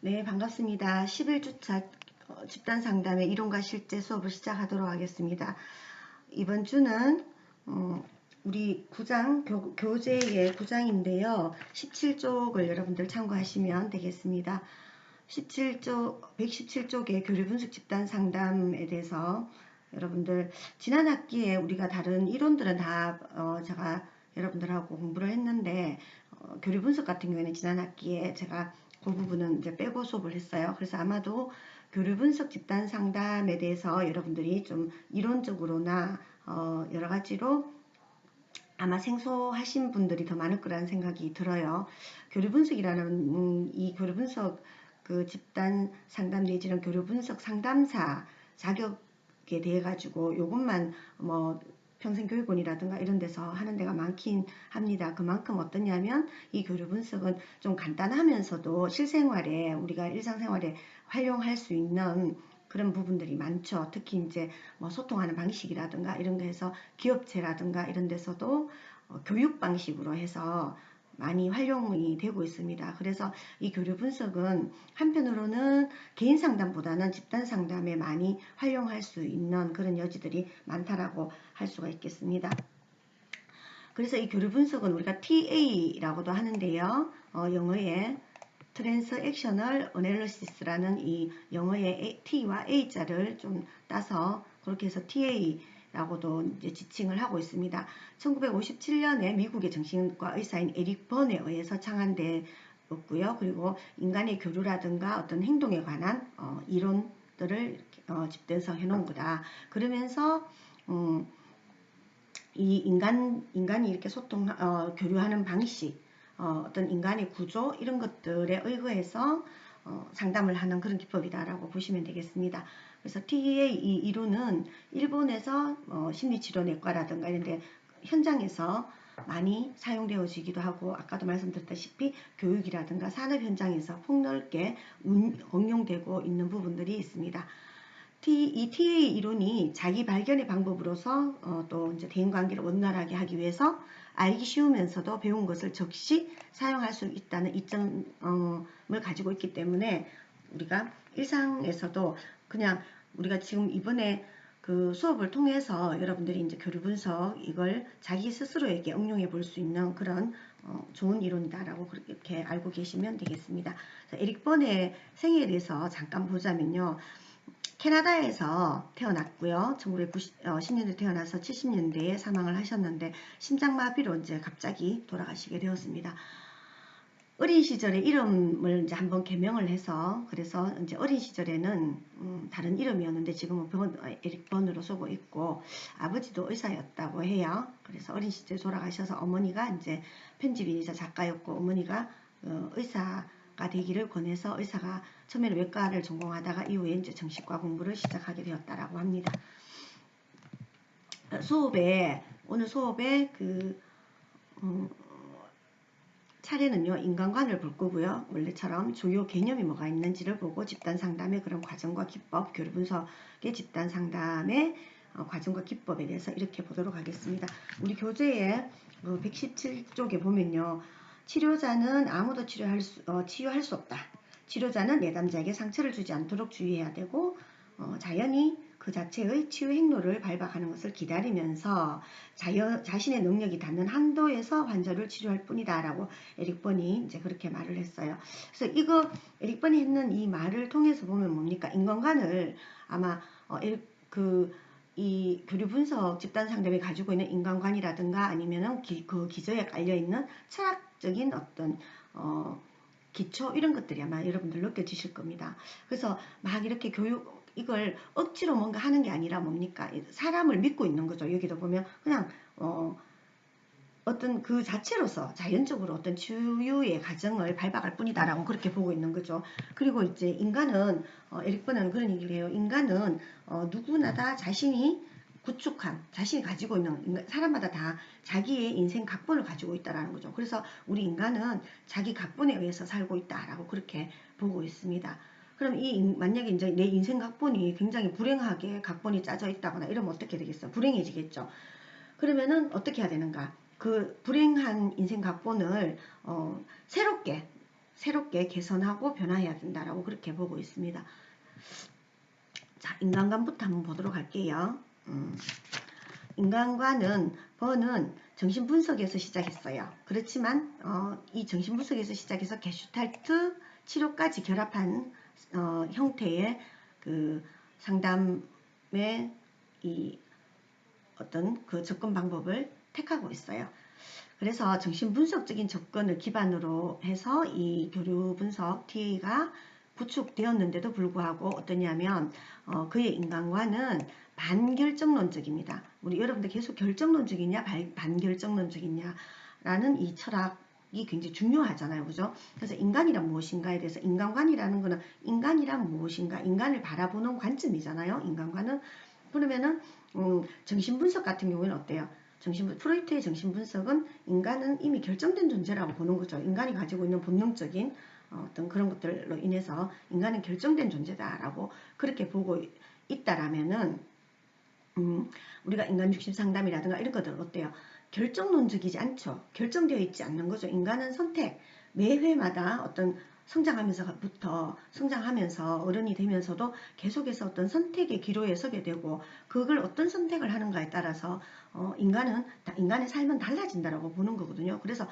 네, 반갑습니다. 11주차 집단 상담의 이론과 실제 수업을 시작하도록 하겠습니다. 이번 주는 우리 교재의 9장인데요. 17쪽을 여러분들 참고하시면 되겠습니다. 117쪽의 교류 분석 집단 상담에 대해서 여러분들 지난 학기에 우리가 다른 이론들은 다 제가 여러분들하고 공부를 했는데 교류 분석 같은 경우에는 지난 학기에 제가 그 부분은 이제 빼고 수업을 했어요. 그래서 아마도 교류 분석 집단 상담에 대해서 여러분들이 좀 이론적으로나 여러 가지로 아마 생소하신 분들이 더 많을 거라는 생각이 들어요. 교류 분석이라는 이 교류 분석 그 집단 상담 내지는 교류 분석 상담사 자격에 대해 가지고 요것만 뭐 평생교육원이라든가 이런 데서 하는 데가 많긴 합니다. 그만큼 어떠냐면 이 교류 분석은 좀 간단하면서도 실생활에 우리가 일상생활에 활용할 수 있는 그런 부분들이 많죠. 특히 이제 뭐 소통하는 방식이라든가 이런 거에서 기업체라든가 이런 데서도 교육 방식으로 해서 많이 활용이 되고 있습니다. 그래서 이 교류 분석은 한편으로는 개인 상담보다는 집단 상담에 많이 활용할 수 있는 그런 여지들이 많다라고 할 수가 있겠습니다. 그래서 이 교류 분석은 우리가 TA라고도 하는데요. 영어에 Transactional Analysis라는 이 영어의 T와 A자를 좀 따서 그렇게 해서 TA라고도 이제 지칭을 하고 있습니다. 1957년에 미국의 정신과 의사인 에릭 번에 의해서 창안되었고요. 그리고 인간의 교류라든가 어떤 행동에 관한 이론들을 집대서 해놓은 거다. 그러면서 이 인간이 이렇게 교류하는 방식, 어떤 인간의 구조 이런 것들에 의거해서 상담을 하는 그런 기법이다라고 보시면 되겠습니다. 그래서 TA 이 이론은 일본에서 심리치료내과라든가 이런 데 현장에서 많이 사용되어지기도 하고 아까도 말씀드렸다시피 교육이라든가 산업 현장에서 폭넓게 응용되고 있는 부분들이 있습니다. 이 TA 이론이 자기 발견의 방법으로서 또 이제 대인관계를 원활하게 하기 위해서 알기 쉬우면서도 배운 것을 즉시 사용할 수 있다는 이점을 가지고 있기 때문에 우리가 일상에서도 그냥 우리가 지금 이번에 그 수업을 통해서 여러분들이 이제 교류 분석 이걸 자기 스스로에게 응용해 볼 수 있는 그런 좋은 이론이다라고 그렇게 알고 계시면 되겠습니다. 에릭 번의 생애에 대해서 잠깐 보자면요. 캐나다에서 태어났고요. 1910년대 태어나서 70년대에 사망을 하셨는데 심장마비로 이제 갑자기 돌아가시게 되었습니다. 어린 시절에 이름을 이제 한번 개명을 해서 그래서 이제 어린 시절에는 다른 이름이었는데 지금은 에릭 번으로 쓰고 있고 아버지도 의사였다고 해요. 그래서 어린 시절에 돌아가셔서 어머니가 이제 편집인이자 작가였고 어머니가 의사가 되기를 권해서 의사가 처음에는 외과를 전공하다가 이후에 이제 정신과 공부를 시작하게 되었다라고 합니다. 오늘 수업에 차례는요, 인간관을 볼 거고요. 원래처럼 주요 개념이 뭐가 있는지를 보고 집단 상담의 그런 과정과 기법, 교류 분석의 집단 상담의 과정과 기법에 대해서 이렇게 보도록 하겠습니다. 우리 교재에 117쪽에 보면요. 치료자는 아무도 치유할 수 없다. 치료자는 내담자에게 상처를 주지 않도록 주의해야 되고 자연히 그 자체의 치유 행로를 밟아가는 것을 기다리면서 자신의 능력이 닿는 한도에서 환자를 치료할 뿐이다 라고 에릭 번이 이제 그렇게 말을 했어요. 그래서 에릭 번이 했는 이 말을 통해서 보면 뭡니까? 인간관을 아마 이 교류 분석 집단 상담이 가지고 있는 인간관이라든가 아니면은 그 기저에 깔려있는 철학적인 어떤 기초 이런 것들이 아마 여러분들 느껴지실 겁니다. 그래서 막 이렇게 이걸 억지로 뭔가 하는 게 아니라 뭡니까? 사람을 믿고 있는 거죠. 여기도 보면 그냥 어떤 그 자체로서 자연적으로 어떤 치유의 과정을 밟아갈 뿐이다라고 그렇게 보고 있는 거죠. 그리고 이제 인간은 에릭 번은 그런 얘기를 해요. 인간은 누구나 다 자신이 가지고 있는 사람마다 다 자기의 인생 각본을 가지고 있다라는 거죠. 그래서 우리 인간은 자기 각본에 의해서 살고 있다라고 그렇게 보고 있습니다. 그럼 만약에 이제 내 인생 각본이 굉장히 불행하게 각본이 짜져 있다거나 이러면 어떻게 되겠어? 불행해지겠죠. 그러면은 어떻게 해야 되는가? 그 불행한 인생 각본을 새롭게 새롭게 개선하고 변화해야 된다라고 그렇게 보고 있습니다. 자, 인간관부터 한번 보도록 할게요. 인간관은 번은 정신분석에서 시작했어요. 그렇지만 이 정신분석에서 시작해서 게슈탈트 치료까지 결합한 형태의 그 상담의 이 어떤 그 접근 방법을 택하고 있어요. 그래서 정신분석적인 접근을 기반으로 해서 이 교류분석 TA가 구축되었는데도 불구하고 어떠냐면 그의 인간관은 반결정론적입니다. 우리 여러분들 계속 결정론적이냐 반결정론적이냐 라는 이 철학이 굉장히 중요하잖아요. 그죠? 그래서 인간이란 무엇인가에 대해서 인간관이라는 거는 인간이란 무엇인가 인간을 바라보는 관점이잖아요. 인간관은 그러면은 정신분석 같은 경우에는 어때요? 프로이트의 정신분석은 인간은 이미 결정된 존재라고 보는 거죠. 인간이 가지고 있는 본능적인 어떤 그런 것들로 인해서 인간은 결정된 존재다라고 그렇게 보고 있다라면은 우리가 인간 중심 상담이라든가 이런 것들 어때요? 결정론적이지 않죠. 결정되어 있지 않는 거죠. 인간은 선택, 매 회마다 어떤 성장하면서 어른이 되면서도 계속해서 어떤 선택의 기로에 서게 되고 그걸 어떤 선택을 하는가에 따라서 인간의 삶은 달라진다라고 보는 거거든요. 그래서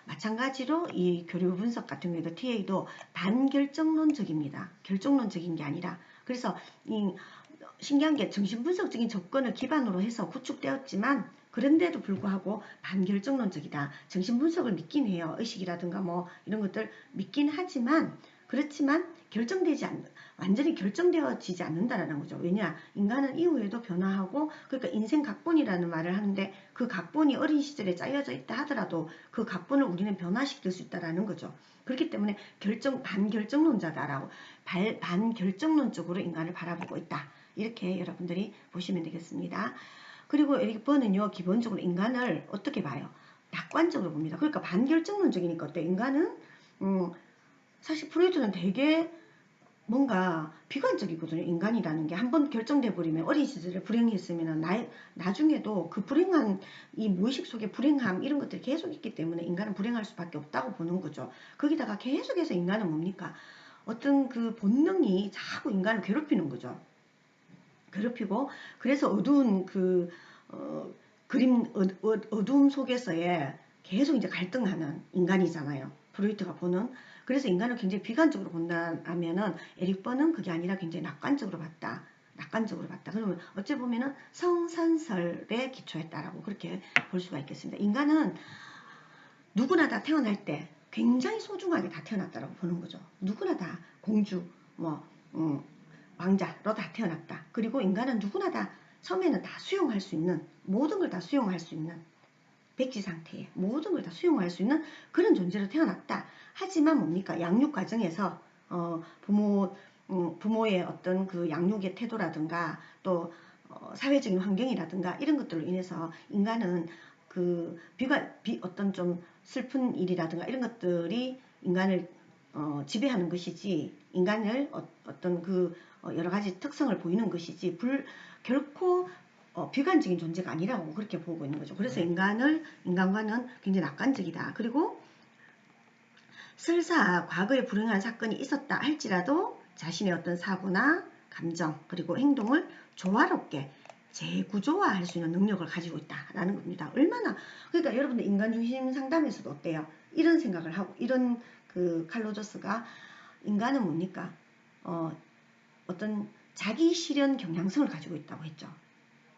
마찬가지로 이 교류 분석 같은 경우에도 TA도 반결정론적입니다. 결정론적인 게 아니라 그래서 이 신기한 게 정신분석적인 접근을 기반으로 해서 구축되었지만 그런데도 불구하고 반결정론적이다. 정신분석을 믿긴 해요. 의식이라든가 뭐 이런 것들 믿긴 하지만 그렇지만 완전히 결정되어지지 않는다라는 거죠. 왜냐? 인간은 이후에도 변화하고 그러니까 인생 각본이라는 말을 하는데 그 각본이 어린 시절에 짜여져 있다 하더라도 그 각본을 우리는 변화시킬 수 있다라는 거죠. 그렇기 때문에 반결정론자다라고 반결정론적으로 인간을 바라보고 있다. 이렇게 여러분들이 보시면 되겠습니다. 그리고 에릭 버는요, 기본적으로 인간을 어떻게 봐요? 낙관적으로 봅니다. 그러니까 반결정론적이니까 어때? 인간은 사실 프로이트는 되게 뭔가 비관적이거든요. 인간이라는 게 한번 결정돼 버리면 어린 시절에 불행했으면 나중에도 그 불행한 이 무의식 속의 불행함 이런 것들이 계속 있기 때문에 인간은 불행할 수밖에 없다고 보는 거죠. 거기다가 계속해서 인간은 뭡니까? 어떤 그 본능이 자꾸 인간을 괴롭히는 거죠. 괴롭히고 그래서 어두운 그 어두움 속에서의 계속 이제 갈등하는 인간이잖아요. 프로이트가 보는. 그래서 인간을 굉장히 비관적으로 본다면은 에릭 번은 그게 아니라 굉장히 낙관적으로 봤다. 낙관적으로 봤다. 그러면 어찌 보면은 성선설에 기초했다라고 그렇게 볼 수가 있겠습니다. 인간은 누구나 다 태어날 때 굉장히 소중하게 다 태어났다라고 보는 거죠. 누구나 다 공주, 왕자로 다 태어났다. 그리고 인간은 누구나 다 처음에는 다 수용할 수 있는 모든 걸 다 수용할 수 있는 백지 상태에 모든 걸 다 수용할 수 있는 그런 존재로 태어났다. 하지만 뭡니까? 양육 과정에서 부모의 어떤 그 양육의 태도라든가 또 사회적인 환경이라든가 이런 것들로 인해서 인간은 그 어떤 좀 슬픈 일이라든가 이런 것들이 인간을 지배하는 것이지 인간을 어떤 그 여러 가지 특성을 보이는 것이지 결코 비관적인 존재가 아니라고 그렇게 보고 있는 거죠. 그래서 인간과는 굉장히 낙관적이다. 그리고 설사 과거에 불행한 사건이 있었다 할지라도 자신의 어떤 사고나 감정 그리고 행동을 조화롭게 재구조화할 수 있는 능력을 가지고 있다라는 겁니다. 얼마나 그러니까 여러분들 인간중심 상담에서도 어때요? 이런 생각을 하고 이런 그 칼로저스가 인간은 뭡니까? 어떤 자기 실현 경향성을 가지고 있다고 했죠.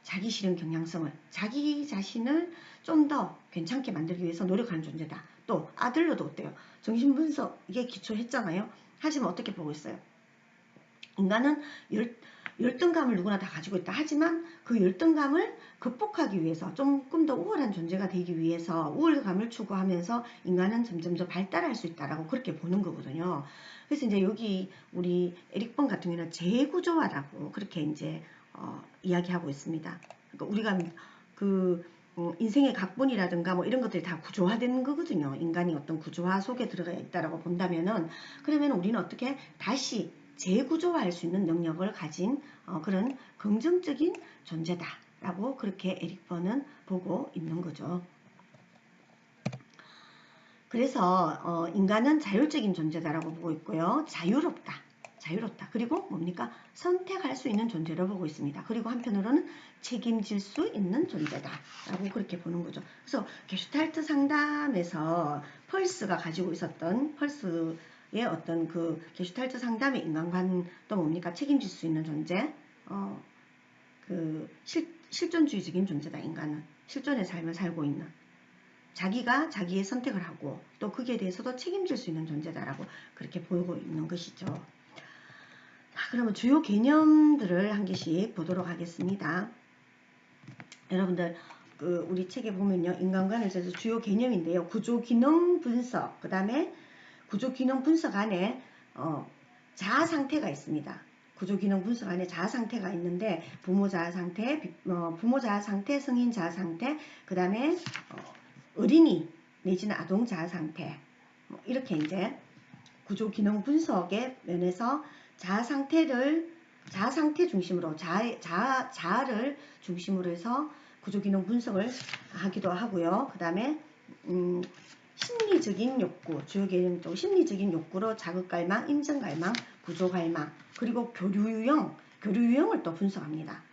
자기 실현 경향성을 자기 자신을 좀 더 괜찮게 만들기 위해서 노력하는 존재다. 또 아들러도 어때요? 정신분석에 기초했잖아요. 하지만 어떻게 보고 있어요? 인간은 열등감을 누구나 다 가지고 있다. 하지만 그 열등감을 극복하기 위해서 조금 더 우월한 존재가 되기 위해서 우월감을 추구하면서 인간은 점점 더 발달할 수 있다라고 그렇게 보는 거거든요. 그래서 이제 여기 우리 에릭 번 같은 경우는 재구조화라고 그렇게 이제 이야기하고 있습니다. 그러니까 우리가 그 인생의 각본이라든가 뭐 이런 것들이 다 구조화된 거거든요. 인간이 어떤 구조화 속에 들어가 있다라고 본다면은 그러면 우리는 어떻게 다시 재구조화할 수 있는 능력을 가진 그런 긍정적인 존재다라고 그렇게 에릭 번은 보고 있는 거죠. 그래서 인간은 자율적인 존재다라고 보고 있고요. 자유롭다. 자유롭다. 그리고 뭡니까? 선택할 수 있는 존재로 보고 있습니다. 그리고 한편으로는 책임질 수 있는 존재다라고 그렇게 보는 거죠. 그래서 게슈탈트 상담에서 펄스가 가지고 있었던 펄스의 어떤 그 게슈탈트 상담의 인간관도 뭡니까? 책임질 수 있는 존재, 그 실존주의적인 존재다. 인간은 실존의 삶을 살고 있는. 자기가 자기의 선택을 하고 또 거기에 대해서도 책임질 수 있는 존재다라고 그렇게 보이고 있는 것이죠. 그러면 주요 개념들을 한 개씩 보도록 하겠습니다. 여러분들 우리 책에 보면요. 인간관에 있어서 주요 개념인데요. 구조기능 분석, 그 다음에 구조기능 분석 안에 자아 상태가 있습니다. 구조기능 분석 안에 자아 상태가 있는데 부모 자아 상태, 부모 자아 상태, 성인 자아 상태, 그 다음에 어린이 내지는 아동 자아 상태, 이렇게 이제 구조 기능 분석의 면에서 자아 상태 중심으로 자아를 중심으로 해서 구조 기능 분석을 하기도 하고요. 그 다음에 심리적인 욕구, 주요 개념적으로 심리적인 욕구로 자극 갈망, 인정 갈망, 구조 갈망, 그리고 교류 유형을 또 분석합니다.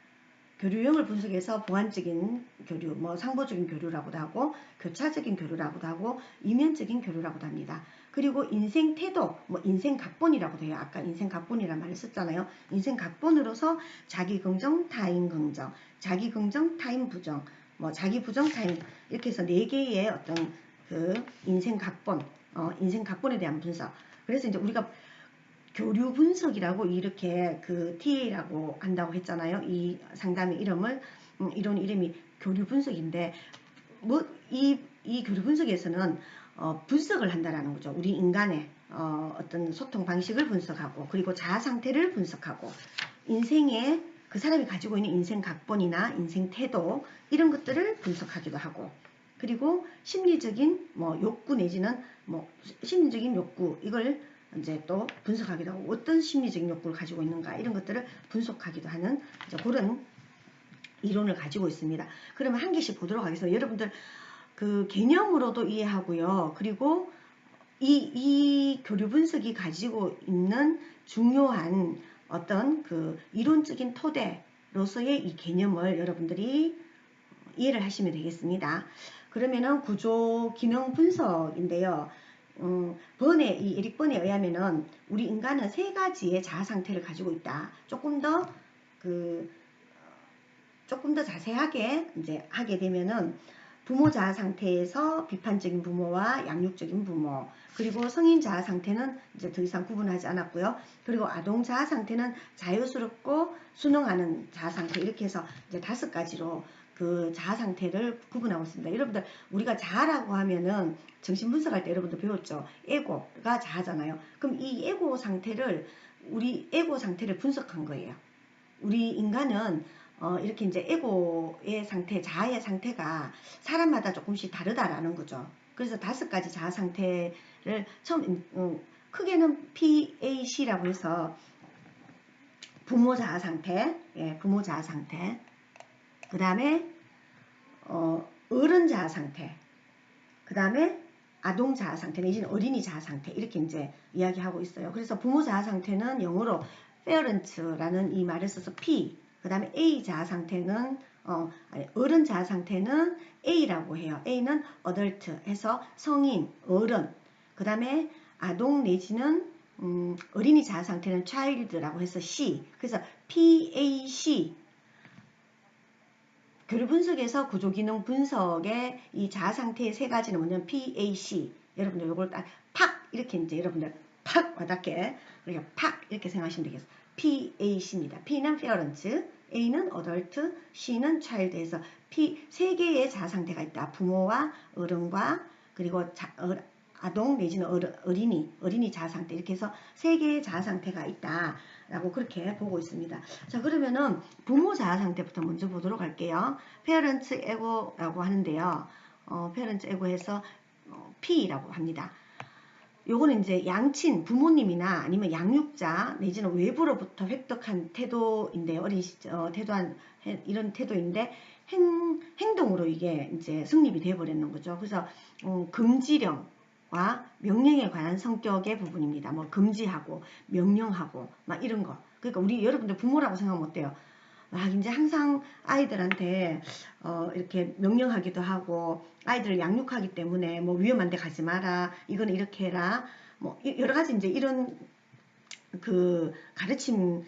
교류 유형을 분석해서 보완적인 교류, 상보적인 교류라고도 하고 교차적인 교류라고도 하고 이면적인 교류라고도 합니다. 그리고 인생 태도, 인생 각본이라고도 해요. 아까 인생 각본이라는 말을 썼잖아요. 인생 각본으로서 자기 긍정, 타인 긍정, 자기 긍정, 타인 부정, 자기 부정, 타인, 이렇게 해서 4개의 어떤 그 인생 각본, 인생 각본에 대한 분석. 그래서 이제 우리가 교류 분석이라고 이렇게 그 TA라고 한다고 했잖아요. 이 상담의 이름을, 이론 이름이 교류 분석인데, 이 교류 분석에서는 분석을 한다라는 거죠. 우리 인간의 어떤 소통 방식을 분석하고, 그리고 자아 상태를 분석하고, 인생의 그 사람이 가지고 있는 인생 각본이나 인생 태도, 이런 것들을 분석하기도 하고, 그리고 심리적인 욕구 내지는 심리적인 욕구, 이걸 이제 또 분석하기도 하고 어떤 심리적인 욕구를 가지고 있는가 이런 것들을 분석하기도 하는 그런 이론을 가지고 있습니다. 그러면 한 개씩 보도록 하겠습니다. 여러분들 그 개념으로도 이해하고요. 그리고 이 교류 분석이 가지고 있는 중요한 어떤 그 이론적인 토대로서의 이 개념을 여러분들이 이해를 하시면 되겠습니다. 그러면은 구조 기능 분석인데요. 이 에릭 번에 의하면은 우리 인간은 3가지의 자아 상태를 가지고 있다. 조금 더 자세하게 이제 하게 되면은 부모 자아 상태에서 비판적인 부모와 양육적인 부모, 그리고 성인 자아 상태는 이제 더 이상 구분하지 않았고요. 그리고 아동 자아 상태는 자유스럽고 순응하는 자아 상태, 이렇게 해서 이제 5가지로 그 자아 상태를 구분하고 있습니다. 여러분들 우리가 자아라고 하면은 정신 분석할 때 여러분들 배웠죠. 에고가 자아잖아요. 그럼 이 에고 상태를 우리 에고 상태를 분석한 거예요. 우리 인간은 이렇게 이제 에고의 상태, 자아의 상태가 사람마다 조금씩 다르다라는 거죠. 그래서 5가지 자아 상태를 처음 크게는 PAC라고 해서 부모 자아 상태, 부모 자아 상태, 그 다음에 어른 자아 상태, 그 다음에 아동 자아 상태 내지는 어린이 자아 상태, 이렇게 이제 이야기하고 있어요. 그래서 부모 자아 상태는 영어로 parent라는 이 말을 써서 P, 그 다음에 A 자아 상태는 어른 자아 상태는 A라고 해요. A는 adult 해서 성인, 어른, 그 다음에 아동 내지는 어린이 자아 상태는 child라고 해서 C, 그래서 PAC. 교류 분석에서 구조기능 분석의 이 자아 상태의 3가지는 뭐냐면 PAC. 여러분들 요걸 딱 팍 이렇게 이제 여러분들 팍 와닿게 그렇게 팍 이렇게 생각하시면 되겠어요. PAC입니다. P는 parents, A는 adult, C는 child 해서 3개의 자아 상태가 있다. 부모와 어른과 그리고 아동 내지는 어린이 자아 상태, 이렇게 해서 3개의 자아 상태가 있다 라고 그렇게 보고 있습니다. 자, 그러면은 부모 자아 상태부터 먼저 보도록 할게요. parents ego라고 하는데요. parents ego에서 P라고 합니다. 요거는 이제 양친, 부모님이나 아니면 양육자 내지는 외부로부터 획득한 태도인데요. 어린 시절 이런 태도인데 행동으로 이게 이제 성립이 되어버리는 거죠. 그래서 금지령, 명령에 관한 성격의 부분입니다. 뭐 금지하고 명령하고 막 이런 거. 그러니까 우리 여러분들 부모라고 생각하면 어때요? 막 이제 항상 아이들한테 이렇게 명령하기도 하고 아이들을 양육하기 때문에 뭐 위험한 데 가지 마라. 이거는 이렇게 해라. 뭐 여러 가지 이제 이런 그 가르침에서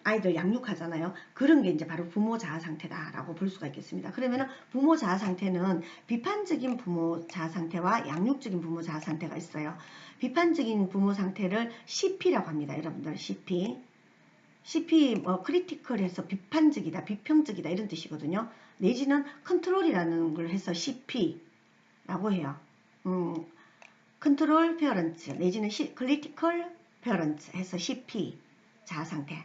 아이들 양육하잖아요. 그런 게 이제 바로 부모 자아 상태다라고 볼 수가 있겠습니다. 그러면은 부모 자아 상태는 비판적인 부모 자아 상태와 양육적인 부모 자아 상태가 있어요. 비판적인 부모 상태를 CP라고 합니다. 여러분들 CP. CP 뭐 크리티컬해서 비판적이다, 비평적이다 이런 뜻이거든요. 내지는 컨트롤이라는 걸 해서 CP라고 해요. 컨트롤 페어런츠 내지는 크리티컬 페어런츠 해서 CP 자아 상태.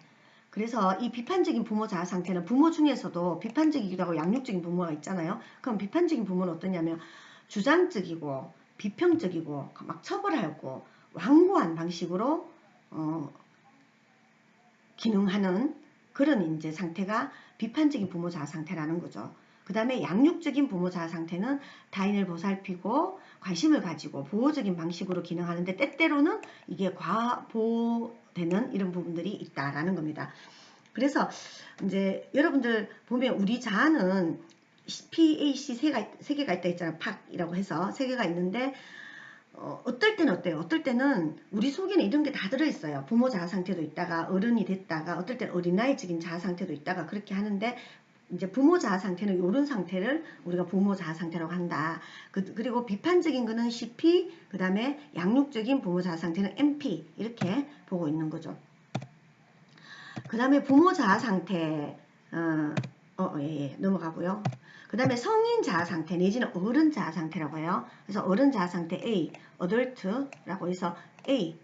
그래서 이 비판적인 부모 자아 상태는 부모 중에서도 비판적이기도 하고 양육적인 부모가 있잖아요. 그럼 비판적인 부모는 어떠냐면 주장적이고 비평적이고 막 처벌하고 완고한 방식으로 기능하는 그런 이제 상태가 비판적인 부모 자아 상태라는 거죠. 그 다음에 양육적인 부모 자아 상태는 타인을 보살피고 관심을 가지고 보호적인 방식으로 기능하는데 때때로는 이게 과보되는 이런 부분들이 있다라는 겁니다. 그래서 이제 여러분들 보면 우리 자아는 PAC 세 개가 있다 했잖아요. 팍이라고 해서 세 개가 있는데 어떨 때는 어때요? 어떨 때는 우리 속에는 이런 게 다 들어있어요. 부모 자아 상태도 있다가 어른이 됐다가 어떨 때는 어린아이적인 자아 상태도 있다가 그렇게 하는데 이제 부모 자아 상태는 이런 상태를 우리가 부모 자아 상태라고 한다. 그리고 비판적인 거는 CP, 그 다음에 양육적인 부모 자아 상태는 MP 이렇게 보고 있는 거죠. 그 다음에 부모 자아 상태 넘어가고요. 그 다음에 성인 자아 상태 내지는 어른 자아 상태라고 해요. 그래서 어른 자아 상태 A, adult라고 해서 A,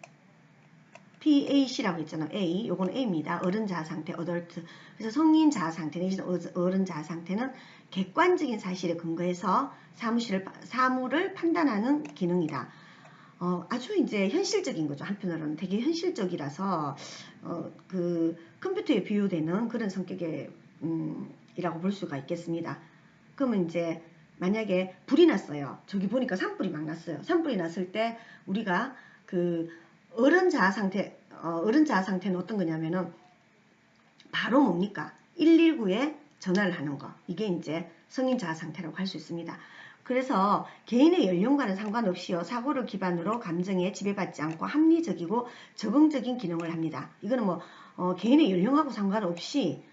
PAC라고 했잖아요. A, 요건 A입니다. 어른 자아 상태, adult. 그래서 성인 자아 상태 내지는 어른 자아 상태는 객관적인 사실에 근거해서 사물을 판단하는 기능이다. 아주 이제 현실적인 거죠. 한편으로는 되게 현실적이라서 그 컴퓨터에 비유되는 그런 성격의 이라고 볼 수가 있겠습니다. 그러면 이제 만약에 불이 났어요. 저기 보니까 산불이 막 났어요. 산불이 났을 때 우리가 그 어른 자아 상태는 어떤 거냐면은 바로 뭡니까? 119에 전화를 하는 거. 이게 이제 성인 자아 상태라고 할 수 있습니다. 그래서 개인의 연령과는 상관없이요. 사고를 기반으로 감정에 지배받지 않고 합리적이고 적응적인 기능을 합니다. 이거는 뭐 개인의 연령하고 상관없이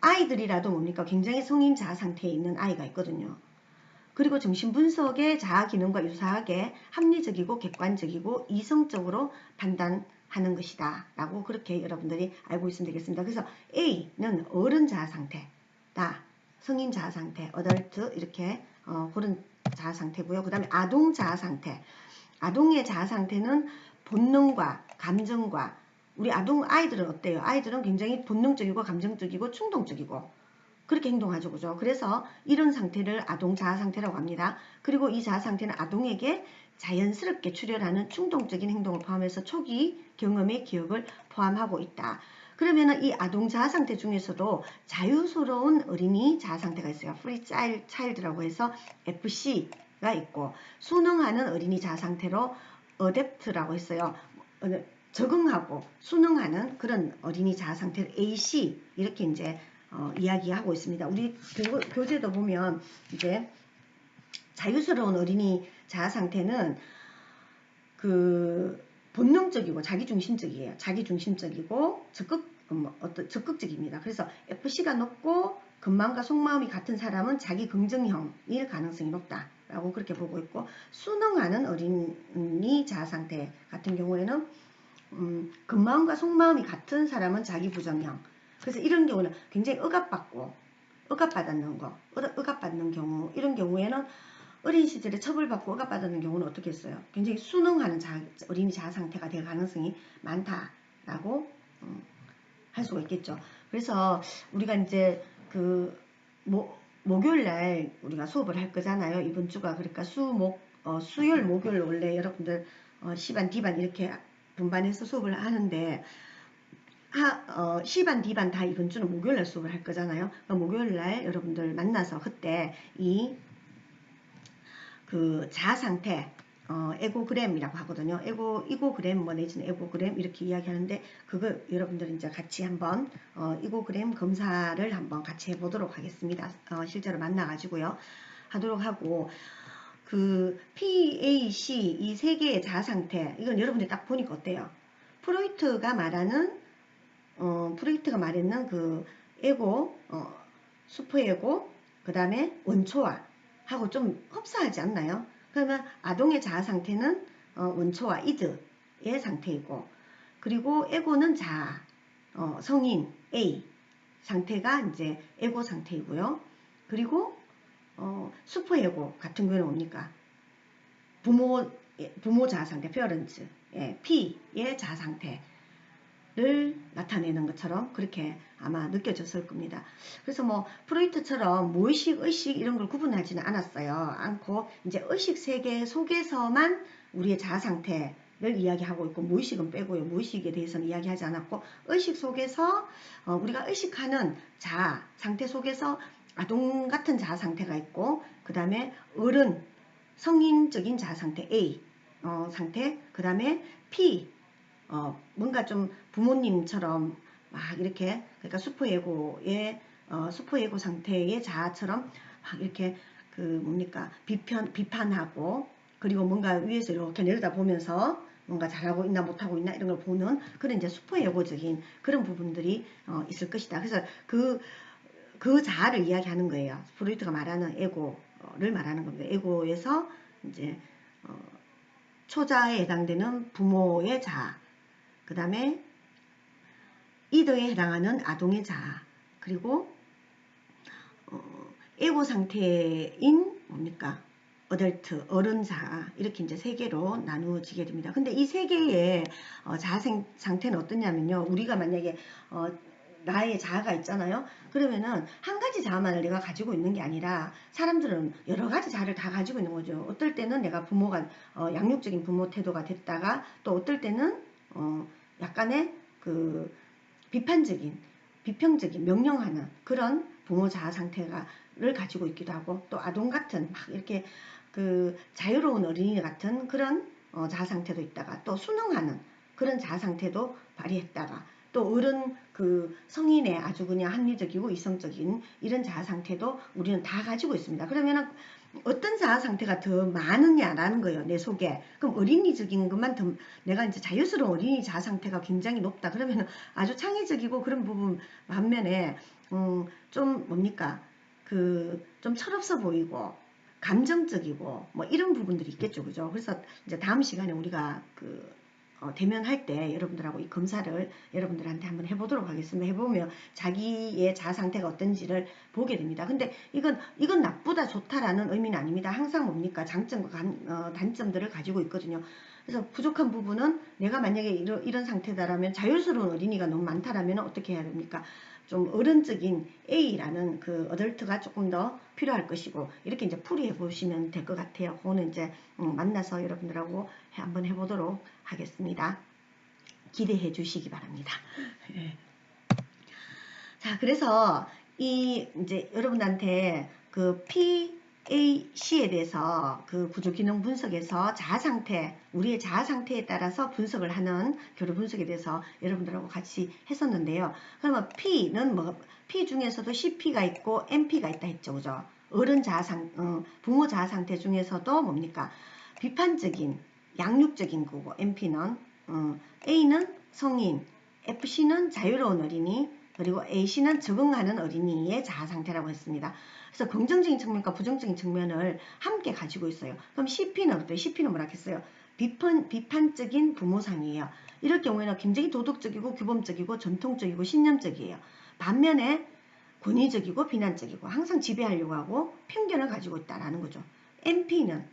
아이들이라도 뭡니까? 굉장히 성인 자아 상태에 있는 아이가 있거든요. 그리고 정신분석의 자아 기능과 유사하게 합리적이고 객관적이고 이성적으로 판단하는 것이다 라고 그렇게 여러분들이 알고 있으면 되겠습니다. 그래서 A는 어른 자아 상태다. 성인 자아 상태, 어덜트 이렇게 그런 자아 상태고요. 그 다음에 아동 자아 상태. 아동의 자아 상태는 본능과 감정과 우리 아이들은 어때요? 아이들은 굉장히 본능적이고 감정적이고 충동적이고 그렇게 행동하죠. 그죠? 그래서 이런 상태를 아동 자아 상태라고 합니다. 그리고 이 자아 상태는 아동에게 자연스럽게 출현하는 충동적인 행동을 포함해서 초기 경험의 기억을 포함하고 있다. 그러면 이 아동 자아 상태 중에서도 자유스러운 어린이 자아 상태가 있어요. Free Child라고 해서 FC가 있고 순응하는 어린이 자아 상태로 Adapt라고 했어요. 적응하고 순응하는 그런 어린이 자아 상태를 AC 이렇게 이제 이야기하고 있습니다. 우리 교재도 보면 이제 자유스러운 어린이 자아 상태는 그 본능적이고 자기중심적이에요. 자기중심적이고 적극적입니다. 그래서 FC가 높고 근마음과 속마음이 같은 사람은 자기 긍정형일 가능성이 높다라고 그렇게 보고 있고 순응하는 어린이 자아 상태 같은 경우에는 근마음과 속마음이 같은 사람은 자기 부정형. 그래서 이런 경우는 굉장히 억압받는 경우 이런 경우에는 어린 시절에 처벌받고 억압받는 경우는 어떻게 했어요? 굉장히 순응하는 어린이 자아 상태가 될 가능성이 많다라고 할 수가 있겠죠. 그래서 우리가 이제 그 목요일 날 우리가 수업을 할 거잖아요. 이번 주가 그러니까 수요일 목요일 원래 여러분들 C반 D반 이렇게 분반해서 수업을 하는데 C반 D반 다 이번 주는 목요일 날 수업을 할 거잖아요. 목요일 날 여러분들 만나서 그때 이 그 자아 상태 에고그램이라고 하거든요. 이고그램 뭐 내지는 에고그램 이렇게 이야기하는데 그거 여러분들 이제 같이 한번 이고그램 검사를 한번 같이 해보도록 하겠습니다. 실제로 만나가지고요. 하도록 하고 그 PAC 이 세 개의 자아 상태 이건 여러분들이 딱 보니까 어때요? 프로이트가 말하는 프로이트가 말했는 그 에고 슈퍼에고 그 다음에 원초화 하고 좀 흡사하지 않나요? 그러면 아동의 자아 상태는 원초화 이드의 상태이고 그리고 에고는 자아 성인 A 상태가 이제 에고 상태이고요. 그리고 슈퍼에고 같은 경우는 뭡니까? 부모 자아 상태, 페어런츠, P의 자아 상태를 나타내는 것처럼 그렇게 아마 느껴졌을 겁니다. 그래서 뭐 프로이트처럼 무의식, 의식 이런 걸 구분하지는 않고 이제 의식 세계 속에서만 우리의 자아 상태를 이야기하고 있고 무의식은 빼고요. 무의식에 대해서는 이야기하지 않았고 의식 속에서 우리가 의식하는 자아 상태 속에서 아동 같은 자아 상태가 있고 그 다음에 어른 성인적인 자아 상태 A 상태 그 다음에 P 뭔가 좀 부모님처럼 막 이렇게 그러니까 슈퍼에고 상태의 자아처럼 막 이렇게 그 뭡니까 비판하고 그리고 뭔가 위에서 이렇게 내려다보면서 뭔가 잘하고 있나 못하고 있나 이런 걸 보는 그런 이제 슈퍼에고적인 그런 부분들이 있을 것이다. 그래서 그 자아를 이야기하는 거예요. 프로이트가 말하는 에고를 말하는 겁니다. 에고에서 이제 초자에 해당되는 부모의 자아, 그 다음에 이더에 해당하는 아동의 자아, 그리고 에고 상태인 뭡니까? 어덜트, 어른 자아 이렇게 이제 세 개로 나누어지게 됩니다. 근데 이 세 개의 자아 상태는 어떠냐면요. 우리가 만약에 나의 자아가 있잖아요. 그러면은 한 가지 자아만을 내가 가지고 있는 게 아니라 사람들은 여러 가지 자아를 다 가지고 있는 거죠. 어떨 때는 내가 부모가 양육적인 부모 태도가 됐다가 또 어떨 때는 약간의 그 비평적인 명령하는 그런 부모 자아 상태를 가지고 있기도 하고 또 아동 같은 막 이렇게 그 자유로운 어린이 같은 그런 자아 상태도 있다가 또 순응하는 그런 자아 상태도 발휘했다가 또 어른 그 성인의 아주 그냥 합리적이고 이성적인 이런 자아 상태도 우리는 다 가지고 있습니다. 그러면은 어떤 자아 상태가 더 많으냐라는 거예요. 내 속에. 그럼 어린이적인 것만 더 내가 이제 자유스러운 어린이 자아 상태가 굉장히 높다. 그러면 아주 창의적이고 그런 부분 반면에 좀 뭡니까? 그 좀 철없어 보이고 감정적이고 뭐 이런 부분들이 있겠죠. 그죠? 그래서 이제 다음 시간에 우리가 대면할 때 여러분들하고 이 검사를 여러분들한테 한번 해보도록 하겠습니다. 해보면 자기의 자아 상태가 어떤지를 보게 됩니다. 근데 이건 나쁘다 좋다라는 의미는 아닙니다. 항상 뭡니까 장점과 단점들을 가지고 있거든요. 그래서 부족한 부분은 내가 만약에 이런 상태다라면 자유스러운 어린이가 너무 많다라면 어떻게 해야 됩니까? 좀 어른적인 A라는 그 어덜트가 조금 더 필요할 것이고 이렇게 이제 풀이해 보시면 될 것 같아요. 그거는 이제 만나서 여러분들하고 한번 해보도록 하겠습니다. 기대해 주시기 바랍니다. 자, 그래서 이제 여러분한테 그 PAC에 대해서 그 구조기능 분석에서 자아 상태, 우리의 자아 상태에 따라서 분석을 하는 교류 분석에 대해서 여러분들하고 같이 했었는데요. 그러면 P는 P 중에서도 CP가 있고 MP가 있다 했죠, 그죠? 어른 부모 자아 상태 중에서도 뭡니까? 비판적인, 양육적인 거고 MP는 A는 성인, FC는 자유로운 어린이, 그리고 A씨는 적응하는 어린이의 자아 상태라고 했습니다. 그래서 긍정적인 측면과 부정적인 측면을 함께 가지고 있어요. 그럼 CP는 어때요? CP는 뭐라 했어요? 비판적인 부모상이에요. 이럴 경우에는 굉장히 도덕적이고 규범적이고 전통적이고 신념적이에요. 반면에 권위적이고 비난적이고 항상 지배하려고 하고 편견을 가지고 있다는 거죠. MP는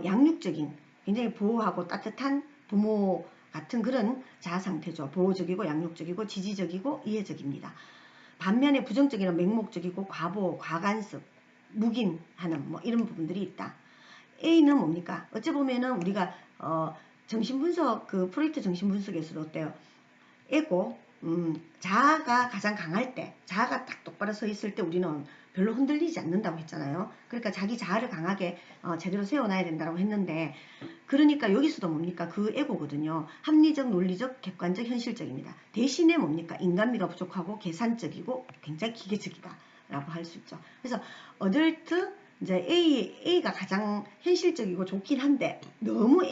양육적인 굉장히 보호하고 따뜻한 부모 같은 그런 자아 상태죠. 보호적이고 양육적이고 지지적이고 이해적입니다. 반면에 부정적이나 맹목적이고 과보, 과간섭, 묵인하는 뭐 이런 부분들이 있다. A는 뭡니까? 어찌 보면은 우리가 정신분석 그 프로이트 정신분석에서도 어때요? 에고, 자아가 가장 강할 때, 자아가 딱 똑바로 서 있을 때 우리는 별로 흔들리지 않는다고 했잖아요. 그러니까 자기 자아를 강하게 제대로 세워놔야 된다고 했는데, 그러니까 여기서도 뭡니까? 그 에고거든요. 합리적, 논리적, 객관적, 현실적입니다. 대신에 뭡니까? 인간미가 부족하고 계산적이고 굉장히 기계적이다 라고 할 수 있죠. 그래서 어덜트 이제 A가 가장 현실적이고 좋긴 한데, 너무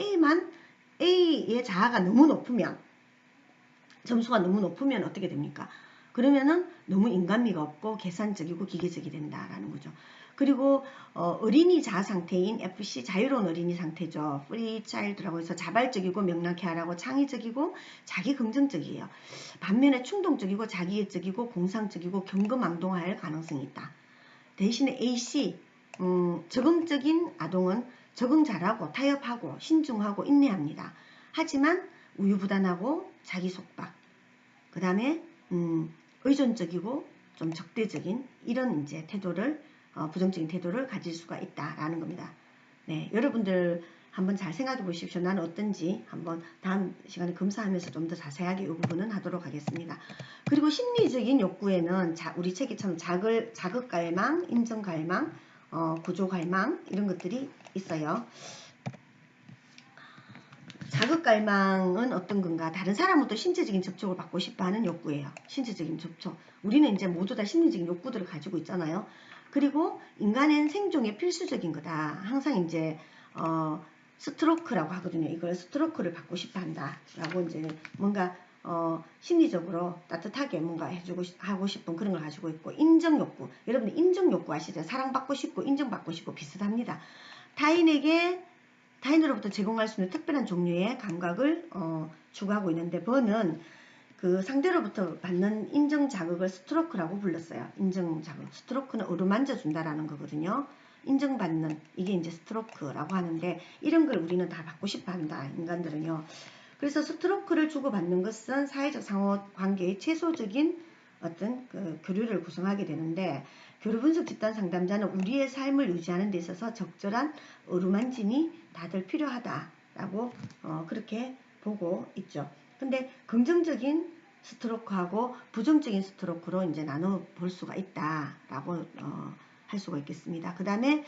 A의 자아가 너무 높으면, 점수가 너무 높으면 어떻게 됩니까? 그러면은 너무 인간미가 없고 계산적이고 기계적이 된다라는 거죠. 그리고 어린이 자아 상태인 FC, 자유로운 어린이 상태죠. 프리 차일드라고 해서 자발적이고 명랑케하라고 창의적이고 자기 긍정적이에요. 반면에 충동적이고 자기애적이고 공상적이고 경거망동할 가능성이 있다. 대신에 AC, 적응적인 아동은 적응 잘하고 타협하고 신중하고 인내합니다. 하지만 우유부단하고 자기 속박, 그 다음에 의존적이고 좀 적대적인 이런 이제 태도를 부정적인 태도를 가질 수가 있다라는 겁니다. 네, 여러분들 한번 잘 생각해 보십시오. 나는 어떤지 한번 다음 시간에 검사하면서 좀 더 자세하게 이 부분은 하도록 하겠습니다. 그리고 심리적인 욕구에는 우리 책에처럼 자극갈망, 인정갈망, 구조갈망 이런 것들이 있어요. 자극갈망은 어떤 건가? 다른 사람으로부터 신체적인 접촉을 받고 싶어 하는 욕구예요. 신체적인 접촉. 우리는 이제 모두 다 심리적인 욕구들을 가지고 있잖아요. 그리고 인간은 생존에 필수적인 거다. 항상 이제 스트로크라고 하거든요. 이걸 스트로크를 받고 싶어 한다. 라고 이제 뭔가 심리적으로 따뜻하게 뭔가 하고 싶은 그런 걸 가지고 있고, 인정욕구. 여러분 인정욕구 아시죠? 사랑받고 싶고 인정받고 싶고 비슷합니다. 타인으로부터 제공할 수 있는 특별한 종류의 감각을 추구하고 있는데, 버는 그 상대로부터 받는 인정 자극을 스트로크라고 불렀어요. 인정 자극. 스트로크는 어루만져 준다라는 거거든요. 인정받는, 이게 이제 스트로크라고 하는데, 이런 걸 우리는 다 받고 싶어 한다, 인간들은요. 그래서 스트로크를 주고받는 것은 사회적 상호관계의 최소적인 어떤 그 교류를 구성하게 되는데, 교류분석 집단 상담자는 우리의 삶을 유지하는 데 있어서 적절한 어루만짐이 다들 필요하다라고 그렇게 보고 있죠. 근데 긍정적인 스트로크하고 부정적인 스트로크로 이제 나눠 볼 수가 있다라고 할 수가 있겠습니다. 그 다음에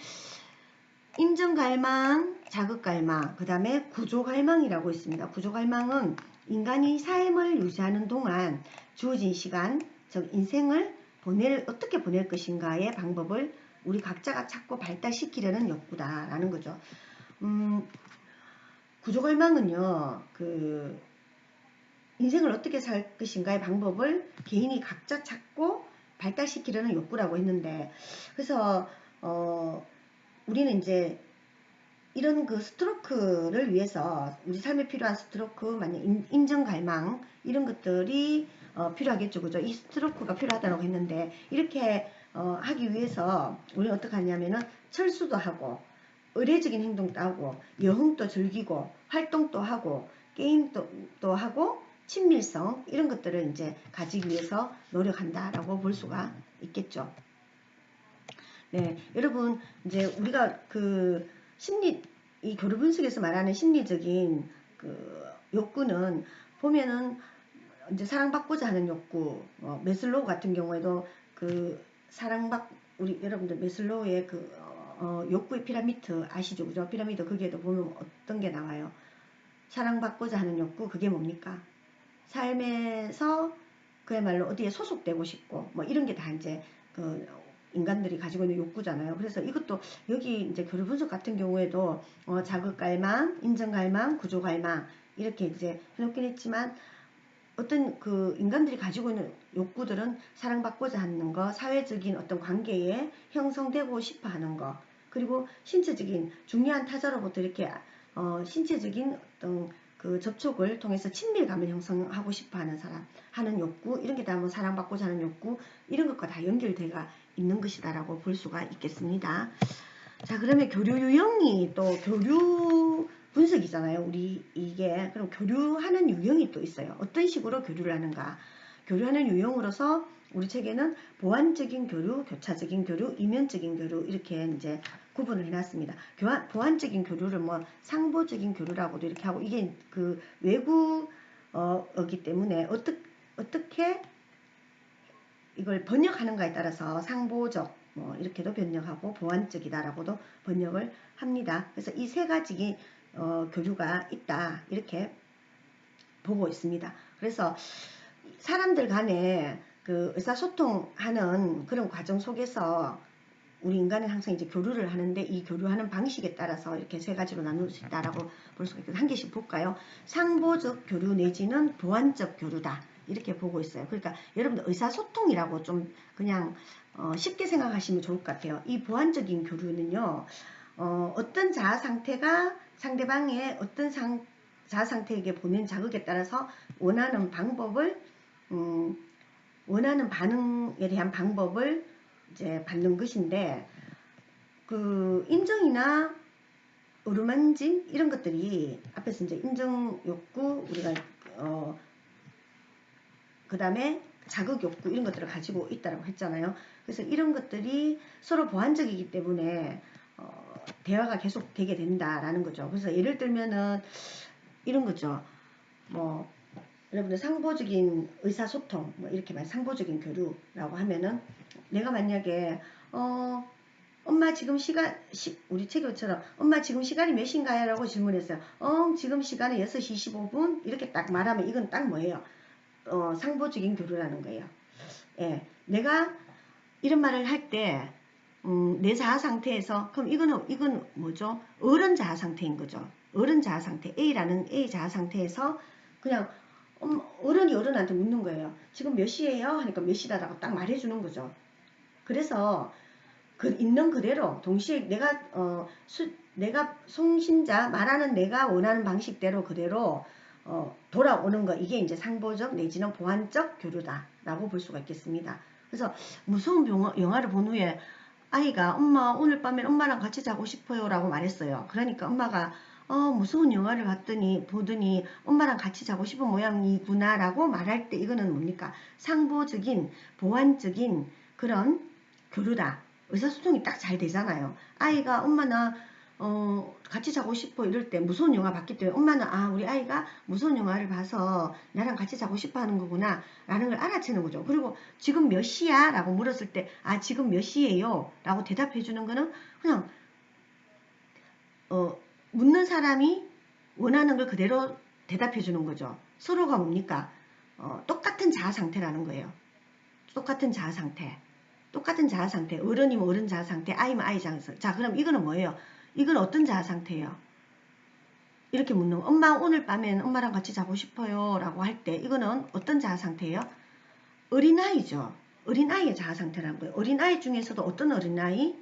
인정갈망, 자극갈망, 그 다음에 구조갈망이라고 있습니다. 구조갈망은 인간이 삶을 유지하는 동안 주어진 시간, 즉 인생을 어떻게 보낼 것인가의 방법을 우리 각자가 찾고 발달시키려는 욕구다라는 거죠. 구조갈망은요, 인생을 어떻게 살 것인가의 방법을 개인이 각자 찾고 발달시키려는 욕구라고 했는데, 그래서 우리는 이제 이런 그 스트로크를 위해서 우리 삶에 필요한 스트로크, 만약 인정갈망 이런 것들이 필요하겠죠. 그죠? 이 스트로크가 필요하다고 했는데, 이렇게 하기 위해서 우리는 어떻게 하냐면은 철수도 하고 의례적인 행동도 하고 여흥도 즐기고 활동도 하고 게임도 하고 친밀성 이런 것들을 이제 가지기 위해서 노력한다라고 볼 수가 있겠죠. 네, 여러분 이제 우리가 이 교류 분석에서 말하는 심리적인 그 욕구는 보면은 이제 사랑받고자 하는 욕구, 메슬로우 같은 경우에도 우리 여러분들 메슬로우의 욕구의 피라미드 아시죠? 그죠? 피라미드 거기에도 보면 어떤 게 나와요? 사랑받고자 하는 욕구, 그게 뭡니까? 삶에서 그야말로 어디에 소속되고 싶고, 뭐 이런 게 다 이제 인간들이 가지고 있는 욕구잖아요. 그래서 이것도 여기 이제 교류 분석 같은 경우에도 자극갈망, 인정갈망, 구조갈망 이렇게 이제 해놓긴 했지만, 어떤 인간들이 가지고 있는 욕구들은 사랑받고자 하는 거, 사회적인 어떤 관계에 형성되고 싶어 하는 거, 그리고 신체적인 중요한 타자로부터 이렇게 신체적인 어떤 접촉을 통해서 친밀감을 형성하고 싶어 하는 사람, 하는 욕구, 이런 게 다 뭐 사랑받고자 하는 욕구, 이런 것과 다 연결되어 있는 것이다라고 볼 수가 있겠습니다. 자, 그러면 교류 유형이 또 교류 분석이잖아요. 그럼 교류하는 유형이 또 있어요. 어떤 식으로 교류를 하는가? 교류하는 유형으로서 우리 책에는 보완적인 교류, 교차적인 교류, 이면적인 교류 이렇게 이제 구분을 해놨습니다. 보완적인 교류를 뭐 상보적인 교류라고도 이렇게 하고, 이게 외국어기 때문에 어떻게 이걸 번역하는가에 따라서 상보적 뭐 이렇게도 번역하고 보완적이다라고도 번역을 합니다. 그래서 이 세 가지 교류가 있다 이렇게 보고 있습니다. 그래서 사람들 간에 그 의사소통하는 그런 과정 속에서 우리 인간은 항상 이제 교류를 하는데 이 교류하는 방식에 따라서 이렇게 세 가지로 나눌 수 있다라고 볼 수가 있거든요. 한 개씩 볼까요? 상보적 교류 내지는 보완적 교류다. 이렇게 보고 있어요. 그러니까 여러분들 의사소통이라고 좀 그냥 쉽게 생각하시면 좋을 것 같아요. 이 보완적인 교류는요. 어떤 자아 상태가 상대방의 어떤 자아 상태에게 보낸 자극에 따라서 원하는 방법을 원하는 반응에 대한 방법을 이제 받는 것인데 그 인정이나 어루만짐 이런 것들이 앞에서 이제 인정 욕구 우리가 그 다음에 자극 욕구 이런 것들을 가지고 있다고 했잖아요. 그래서 이런 것들이 서로 보완적이기 때문에 대화가 계속 되게 된다라는 거죠. 그래서 예를 들면은 이런 거죠. 뭐 여러분들 상보적인 의사소통 뭐 이렇게 말 상보적인 교류라고 하면은 내가 만약에 엄마 지금 우리 체교처럼 엄마 지금 시간이 몇 시인가요? 라고 질문했어요. 지금 시간은 6시 25분 이렇게 딱 말하면 이건 딱 뭐예요? 상보적인 교류라는 거예요. 예, 내가 이런 말을 할 때 내 자아 상태에서 그럼 이건 뭐죠? 어른 자아 상태인 거죠. 어른 자아 상태 A라는 A 자아 상태에서 그냥 어른이 어른한테 묻는 거예요. 지금 몇 시예요? 하니까 몇 시다라고 딱 말해주는 거죠. 그래서 있는 그대로 동시에 내가 송신자 말하는 내가 원하는 방식대로 그대로 돌아오는 거 이게 이제 상보적 내지는 보완적 교류다라고 볼 수가 있겠습니다. 그래서 무서운 영화를 본 후에 아이가 엄마 오늘 밤엔 엄마랑 같이 자고 싶어요 라고 말했어요. 그러니까 엄마가 무서운 영화를 보더니 엄마랑 같이 자고 싶은 모양이구나 라고 말할 때 이거는 뭡니까? 상보적인 보완적인 그런 교류다. 의사소통이 딱 잘 되잖아요. 아이가 엄마 나 같이 자고 싶어 이럴 때 무서운 영화 봤기 때문에 엄마는 우리 아이가 무서운 영화를 봐서 나랑 같이 자고 싶어 하는 거구나 라는 걸 알아채는 거죠. 그리고 지금 몇 시야? 라고 물었을 때 지금 몇 시예요? 라고 대답해 주는 거는 그냥 묻는 사람이 원하는 걸 그대로 대답해 주는 거죠. 서로가 뭡니까? 똑같은 자아 상태라는 거예요. 똑같은 자아 상태. 똑같은 자아 상태. 어른이면 어른 자아 상태, 아이면 아이 자아 상태. 자, 그럼 이거는 뭐예요? 이건 어떤 자아 상태예요? 이렇게 묻는 거. 엄마 오늘 밤엔 엄마랑 같이 자고 싶어요 라고 할 때 이거는 어떤 자아 상태예요? 어린아이죠. 어린아이의 자아 상태라는 거예요. 어린아이 중에서도 어떤 어린아이?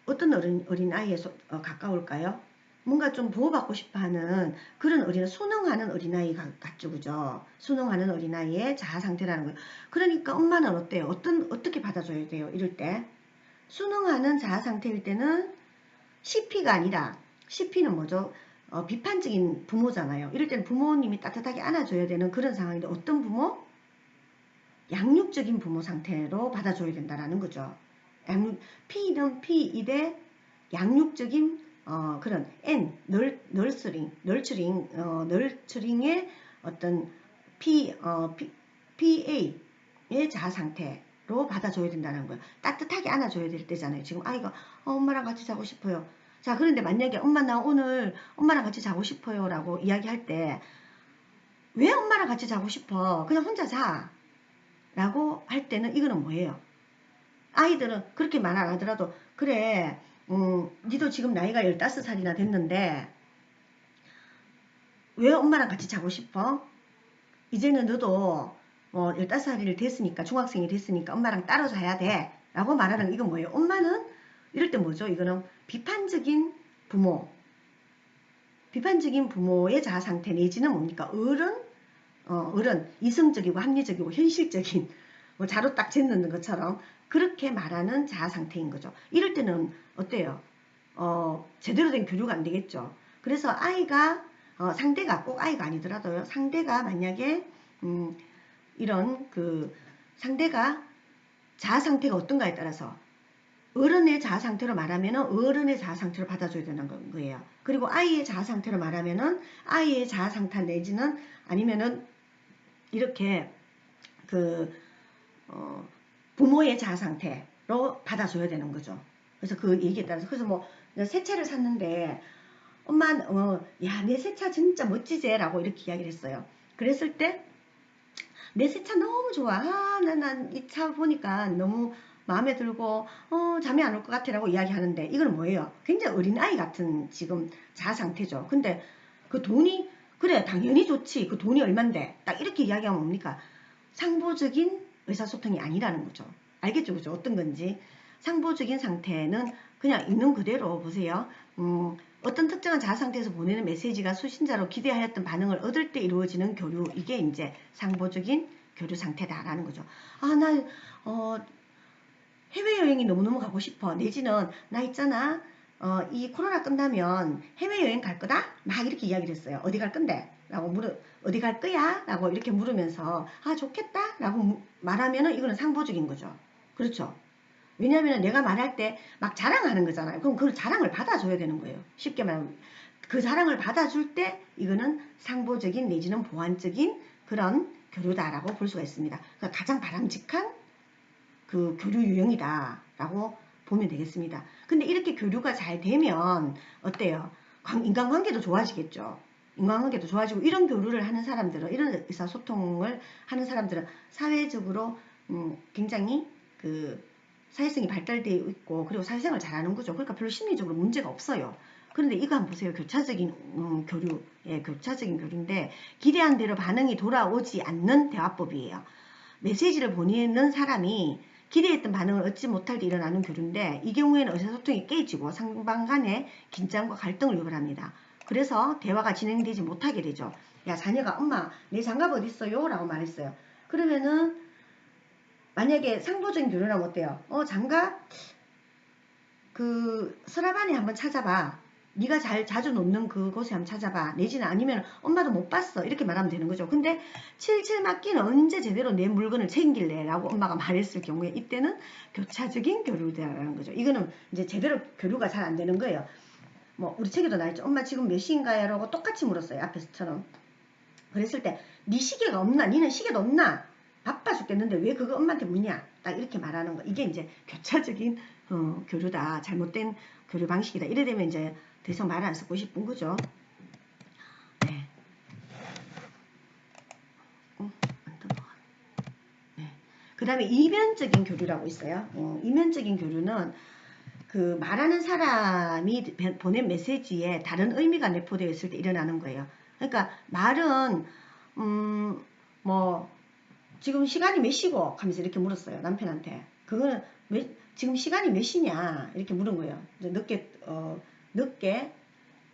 어떤 어린아이에 가까울까요? 뭔가 좀 보호받고 싶어하는 그런 순응하는 어린아이 같죠, 그죠? 순응하는 어린아이의 자아 상태라는 거예요. 그러니까 엄마는 어때요? 어떻게 받아줘야 돼요? 이럴 때 순응하는 자아 상태일 때는 CP가 아니라 CP는 뭐죠? 비판적인 부모잖아요. 이럴 때는 부모님이 따뜻하게 안아줘야 되는 그런 상황인데 어떤 부모? 양육적인 부모 상태로 받아줘야 된다는 거죠. P는 P이되 양육적인 그런 널처링의 어떤 PA의 자아 상태로 받아줘야 된다는 거예요. 따뜻하게 안아줘야 될 때잖아요. 지금 아이가 엄마랑 같이 자고 싶어요. 자, 그런데 만약에 엄마 나 오늘 엄마랑 같이 자고 싶어요 라고 이야기할 때 왜 엄마랑 같이 자고 싶어? 그냥 혼자 자. 라고 할 때는 이거는 뭐예요? 아이들은 그렇게 말 안 하더라도 그래 니도 지금 나이가 15살이나 됐는데 왜 엄마랑 같이 자고 싶어? 이제는 너도 15살이 됐으니까 중학생이 됐으니까 엄마랑 따로 자야 돼 라고 말하는 이건 뭐예요? 엄마는 이럴 때 뭐죠? 이거는 비판적인 부모의 자아 상태 내지는 뭡니까? 어른 이성적이고 합리적이고 현실적인 자로 딱 쟀는 것처럼 그렇게 말하는 자아 상태인 거죠. 이럴 때는 어때요? 제대로 된 교류가 안 되겠죠. 그래서 아이가 상대가 꼭 아이가 아니더라도요. 상대가 만약에 이런 상대가 자아 상태가 어떤가에 따라서 어른의 자아 상태로 말하면은 어른의 자아 상태로 받아줘야 되는 거예요. 그리고 아이의 자아 상태로 말하면은 아이의 자아 상태 내지는 아니면은 이렇게 그 부모의 자아 상태로 받아줘야 되는 거죠. 그래서 그 얘기에 따라서 그래서 뭐 새 차를 샀는데 엄마 야 내 새 차 진짜 멋지지? 라고 이렇게 이야기를 했어요. 그랬을 때 내 새 차 너무 좋아. 난 이 차 보니까 너무 마음에 들고 잠이 안 올 것 같아 라고 이야기하는데 이거는 뭐예요? 굉장히 어린아이 같은 지금 자아 상태죠. 근데 그 돈이 그래 당연히 좋지. 그 돈이 얼만데 딱 이렇게 이야기하면 뭡니까? 상보적인 의사소통이 아니라는 거죠. 알겠죠? 그죠? 어떤 건지. 상보적인 상태는 그냥 있는 그대로 보세요. 어떤 특정한 자아 상태에서 보내는 메시지가 수신자로 기대하였던 반응을 얻을 때 이루어지는 교류, 이게 이제 상보적인 교류 상태다라는 거죠. 나 해외여행이 너무너무 가고 싶어. 내지는 나 있잖아. 이 코로나 끝나면 해외여행 갈 거다? 막 이렇게 이야기를 했어요. 어디 갈 건데? 라고 어디 갈 거야? 라고 이렇게 물으면서 좋겠다? 라고 말하면은 이거는 상보적인 거죠. 그렇죠. 왜냐하면 내가 말할 때 막 자랑하는 거잖아요. 그럼 그 자랑을 받아줘야 되는 거예요. 쉽게 말하면 그 자랑을 받아줄 때 이거는 상보적인 내지는 보완적인 그런 교류다라고 볼 수가 있습니다. 그러니까 가장 바람직한 그 교류 유형이다라고 보면 되겠습니다. 근데 이렇게 교류가 잘 되면 어때요? 인간관계도 좋아지겠죠. 인간관계도 좋아지고 이런 교류를 하는 사람들은 이런 의사소통을 하는 사람들은 사회적으로 굉장히 그 사회성이 발달되어 있고 그리고 사회생활 잘하는 거죠. 그러니까 별로 심리적으로 문제가 없어요. 그런데 이거 한번 보세요. 교차적인 교류, 교차적인 교류인데 기대한 대로 반응이 돌아오지 않는 대화법이에요. 메시지를 보내는 사람이 기대했던 반응을 얻지 못할 때 일어나는 교류인데 이 경우에는 의사소통이 깨지고 상방 간의 긴장과 갈등을 유발합니다. 그래서 대화가 진행되지 못하게 되죠. 야 자녀가 엄마 내 장갑 어디 있어요? 라고 말했어요. 그러면은 만약에 상보적인 교류라면 어때요? 장갑 그 서랍 안에 한번 찾아봐. 네가 자주 놓는 그곳에 한번 찾아봐. 내지는 아니면 엄마도 못 봤어. 이렇게 말하면 되는 거죠. 근데 칠칠 맞기는 언제 제대로 내 물건을 챙길래? 라고 엄마가 말했을 경우에 이때는 교차적인 교류다라는 거죠. 이거는 이제 제대로 교류가 잘 안 되는 거예요. 뭐 우리 책에도 나있죠. 엄마 지금 몇 시인가요? 라고 똑같이 물었어요. 앞에서처럼. 그랬을 때 네 시계가 없나? 니는 시계도 없나? 바빠 죽겠는데 왜 그거 엄마한테 묻냐? 딱 이렇게 말하는 거. 이게 이제 교차적인 교류다. 잘못된 교류 방식이다. 이래 되면 이제 더 이상 말 안 쓰고 싶은 거죠. 네. 네. 그 다음에 이면적인 교류라고 있어요. 이면적인 교류는 그 말하는 사람이 보낸 메시지에 다른 의미가 내포되어 있을 때 일어나는 거예요. 그러니까 말은 뭐 지금 시간이 몇 시고? 하면서 이렇게 물었어요. 남편한테. 그거는 지금 시간이 몇 시냐? 이렇게 물은 거예요. 이제 늦게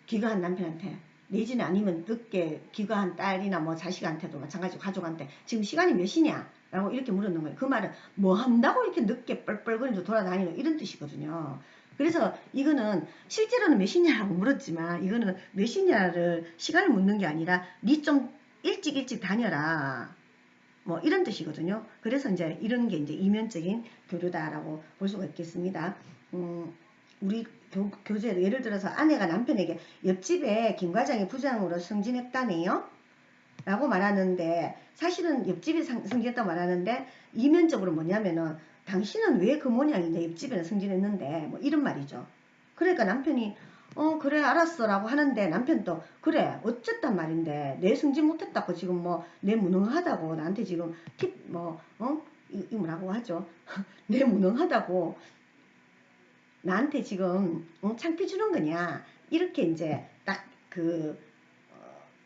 귀가한 남편한테. 내지는 아니면 늦게 귀가한 딸이나 뭐 자식한테도 마찬가지로 가족한테 지금 시간이 몇 시냐? 라고 이렇게 물었는 거예요. 그 말은 뭐 한다고 이렇게 늦게 뻘뻘거리면서 돌아다니는 이런 뜻이거든요. 그래서 이거는 실제로는 몇 시냐라고 물었지만 이거는 몇 시냐를 시간을 묻는 게 아니라 니 좀 일찍 다녀라. 뭐 이런 뜻이거든요. 그래서 이제 이런 게 이제 이면적인 교류다라고 볼 수가 있겠습니다. 우리 교재로 예를 들어서 아내가 남편에게 옆집에 김 과장이 부장으로 승진했다네요. 라고 말하는데 사실은 옆집이 승진했다고 말하는데 이면적으로 뭐냐면은 당신은 왜 그 모양이냐 옆집에는 승진했는데 뭐 이런 말이죠. 그러니까 남편이 그래 알았어 라고 하는데 남편도 그래 어쨌단 말인데 내 승진 못했다고 지금 뭐 내 무능하다고 나한테 지금 이 뭐라고 하죠. 내 무능하다고 나한테 지금 창피 주는 거냐 이렇게 이제 딱 그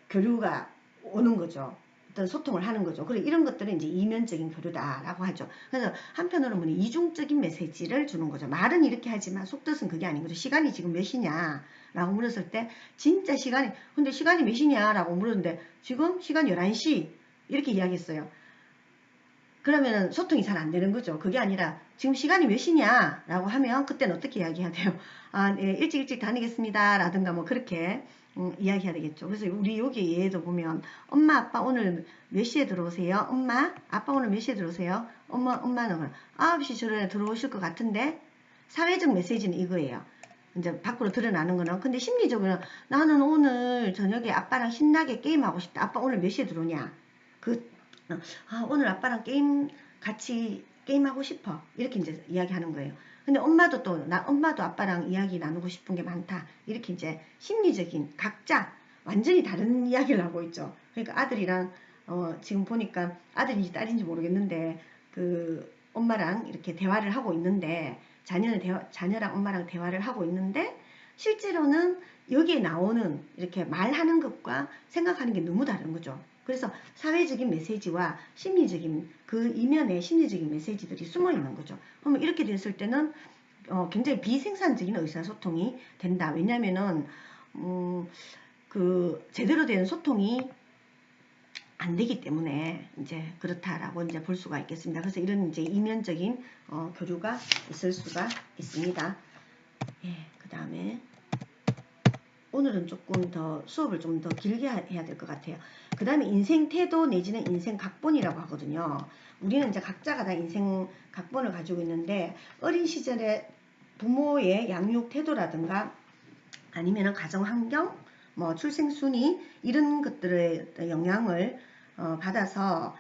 교류가 오는 거죠. 어떤 소통을 하는 거죠. 그리고 이런 것들은 이제 이면적인 교류다라고 하죠. 그래서 한편으로 보면 이중적인 메시지를 주는 거죠. 말은 이렇게 하지만 속뜻은 그게 아닌 거죠. 시간이 지금 몇 시냐? 라고 물었을 때 진짜 근데 시간이 몇 시냐? 라고 물었는데 지금 시간 11시 이렇게 이야기했어요. 그러면 소통이 잘 안 되는 거죠. 그게 아니라 지금 시간이 몇 시냐? 라고 하면 그때는 어떻게 이야기해야 돼요? 네, 일찍 다니겠습니다. 라든가 뭐 그렇게 이야기해야 되겠죠. 그래서 우리 여기 예에도 보면 엄마 아빠 오늘 몇 시에 들어오세요? 엄마 아빠 오늘 몇 시에 들어오세요? 엄마는 9시 전에 들어오실 것 같은데 사회적 메시지는 이거예요. 이제 밖으로 드러나는 거는. 근데 심리적으로는 나는 오늘 저녁에 아빠랑 신나게 게임하고 싶다. 아빠 오늘 몇 시에 들어오냐? 오늘 아빠랑 같이 게임하고 싶어. 이렇게 이제 이야기하는 거예요. 근데 엄마도 엄마도 아빠랑 이야기 나누고 싶은 게 많다. 이렇게 이제 심리적인 각자 완전히 다른 이야기를 하고 있죠. 그러니까 아들이랑 지금 보니까 아들인지 딸인지 모르겠는데 엄마랑 이렇게 대화를 하고 있는데 자녀랑 엄마랑 대화를 하고 있는데 실제로는 여기에 나오는 이렇게 말하는 것과 생각하는 게 너무 다른 거죠. 그래서 사회적인 메시지와 심리적인 그 이면에 심리적인 메시지들이 숨어 있는 거죠. 그러면 이렇게 됐을 때는 굉장히 비생산적인 의사소통이 된다. 왜냐면은 제대로 된 소통이 안 되기 때문에 이제 그렇다라고 이제 볼 수가 있겠습니다. 그래서 이런 이제 이면적인 교류가 있을 수가 있습니다. 예, 그 다음에 오늘은 조금 더 수업을 좀 더 길게 해야 될 것 같아요. 그 다음에 인생 태도 내지는 인생 각본이라고 하거든요. 우리는 이제 각자가 다 인생 각본을 가지고 있는데 어린 시절에 부모의 양육 태도라든가 아니면 가정 환경, 뭐 출생 순위 이런 것들의 영향을 받아서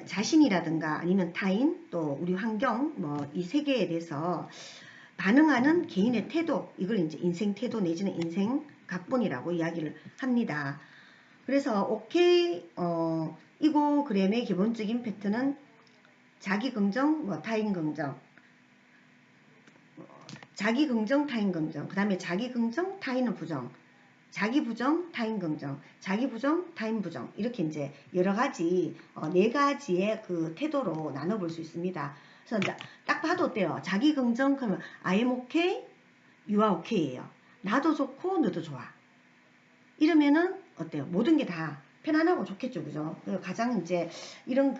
자신이라든가 아니면 타인 또 우리 환경 뭐 이 세계에 대해서 반응하는 개인의 태도, 이걸 이제 인생 태도 내지는 인생 각본이라고 이야기를 합니다. 그래서 이고그램의 기본적인 패턴은 자기 긍정, 뭐 타인 긍정, 자기 긍정, 타인 긍정, 그 다음에 자기 긍정, 타인은 부정, 자기 부정, 타인 긍정, 자기 부정, 타인 부정, 이렇게 이제 여러 가지 네 가지의 그 태도로 나눠볼 수 있습니다. 그래서 딱 봐도 어때요? 자기 긍정 그러면 I am okay, you are okay예요. 나도 좋고 너도 좋아. 이러면은 어때요? 모든 게 다 편안하고 좋겠죠, 그죠? 가장 이제 이런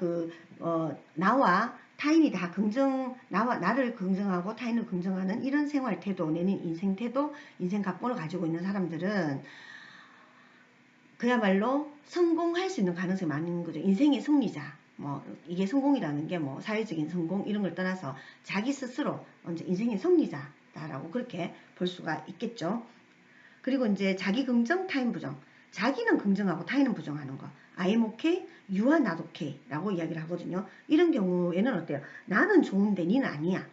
나와 타인이 다 나를 긍정하고 타인을 긍정하는 이런 생활 태도, 내는 인생 태도, 인생 각본을 가지고 있는 사람들은 그야말로 성공할 수 있는 가능성이 많은 거죠. 인생의 승리자. 뭐 이게 성공이라는 게 뭐 사회적인 성공 이런 걸 떠나서 자기 스스로 이제 인생의 승리자다라고 그렇게 볼 수가 있겠죠. 그리고 이제 자기 긍정, 타인 부정. 자기는 긍정하고 타인은 부정하는 거. I am okay, you are not okay 라고 이야기를 하거든요. 이런 경우에는 어때요? 나는 좋은데 니는 아니야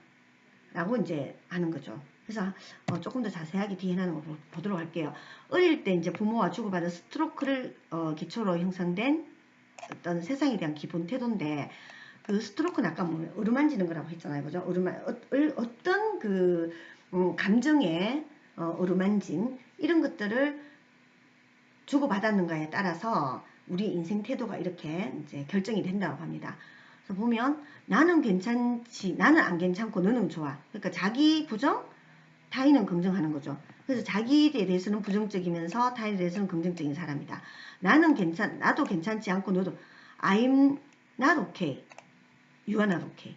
라고 이제 하는 거죠. 그래서 조금 더 자세하게 뒤에 하는 거 보도록 할게요. 어릴 때 이제 부모와 주고받은 스트로크를 기초로 형성된 어떤 세상에 대한 기본 태도인데 그 스트로크는 아까 뭐 어루만지는 거라고 했잖아요. 그죠? 어떤 감정에 어루만진 이런 것들을 주고받았는가에 따라서 우리 인생 태도가 이렇게 이제 결정이 된다고 합니다. 그래서 보면 나는 괜찮지, 나는 안 괜찮고 너는 좋아. 그러니까 자기 부정, 타인은 긍정하는 거죠. 그래서 자기에 대해서는 부정적이면서 타인에 대해서는 긍정적인 사람이다. 나도 괜찮지 않고 너도 I'm not okay. You are not okay.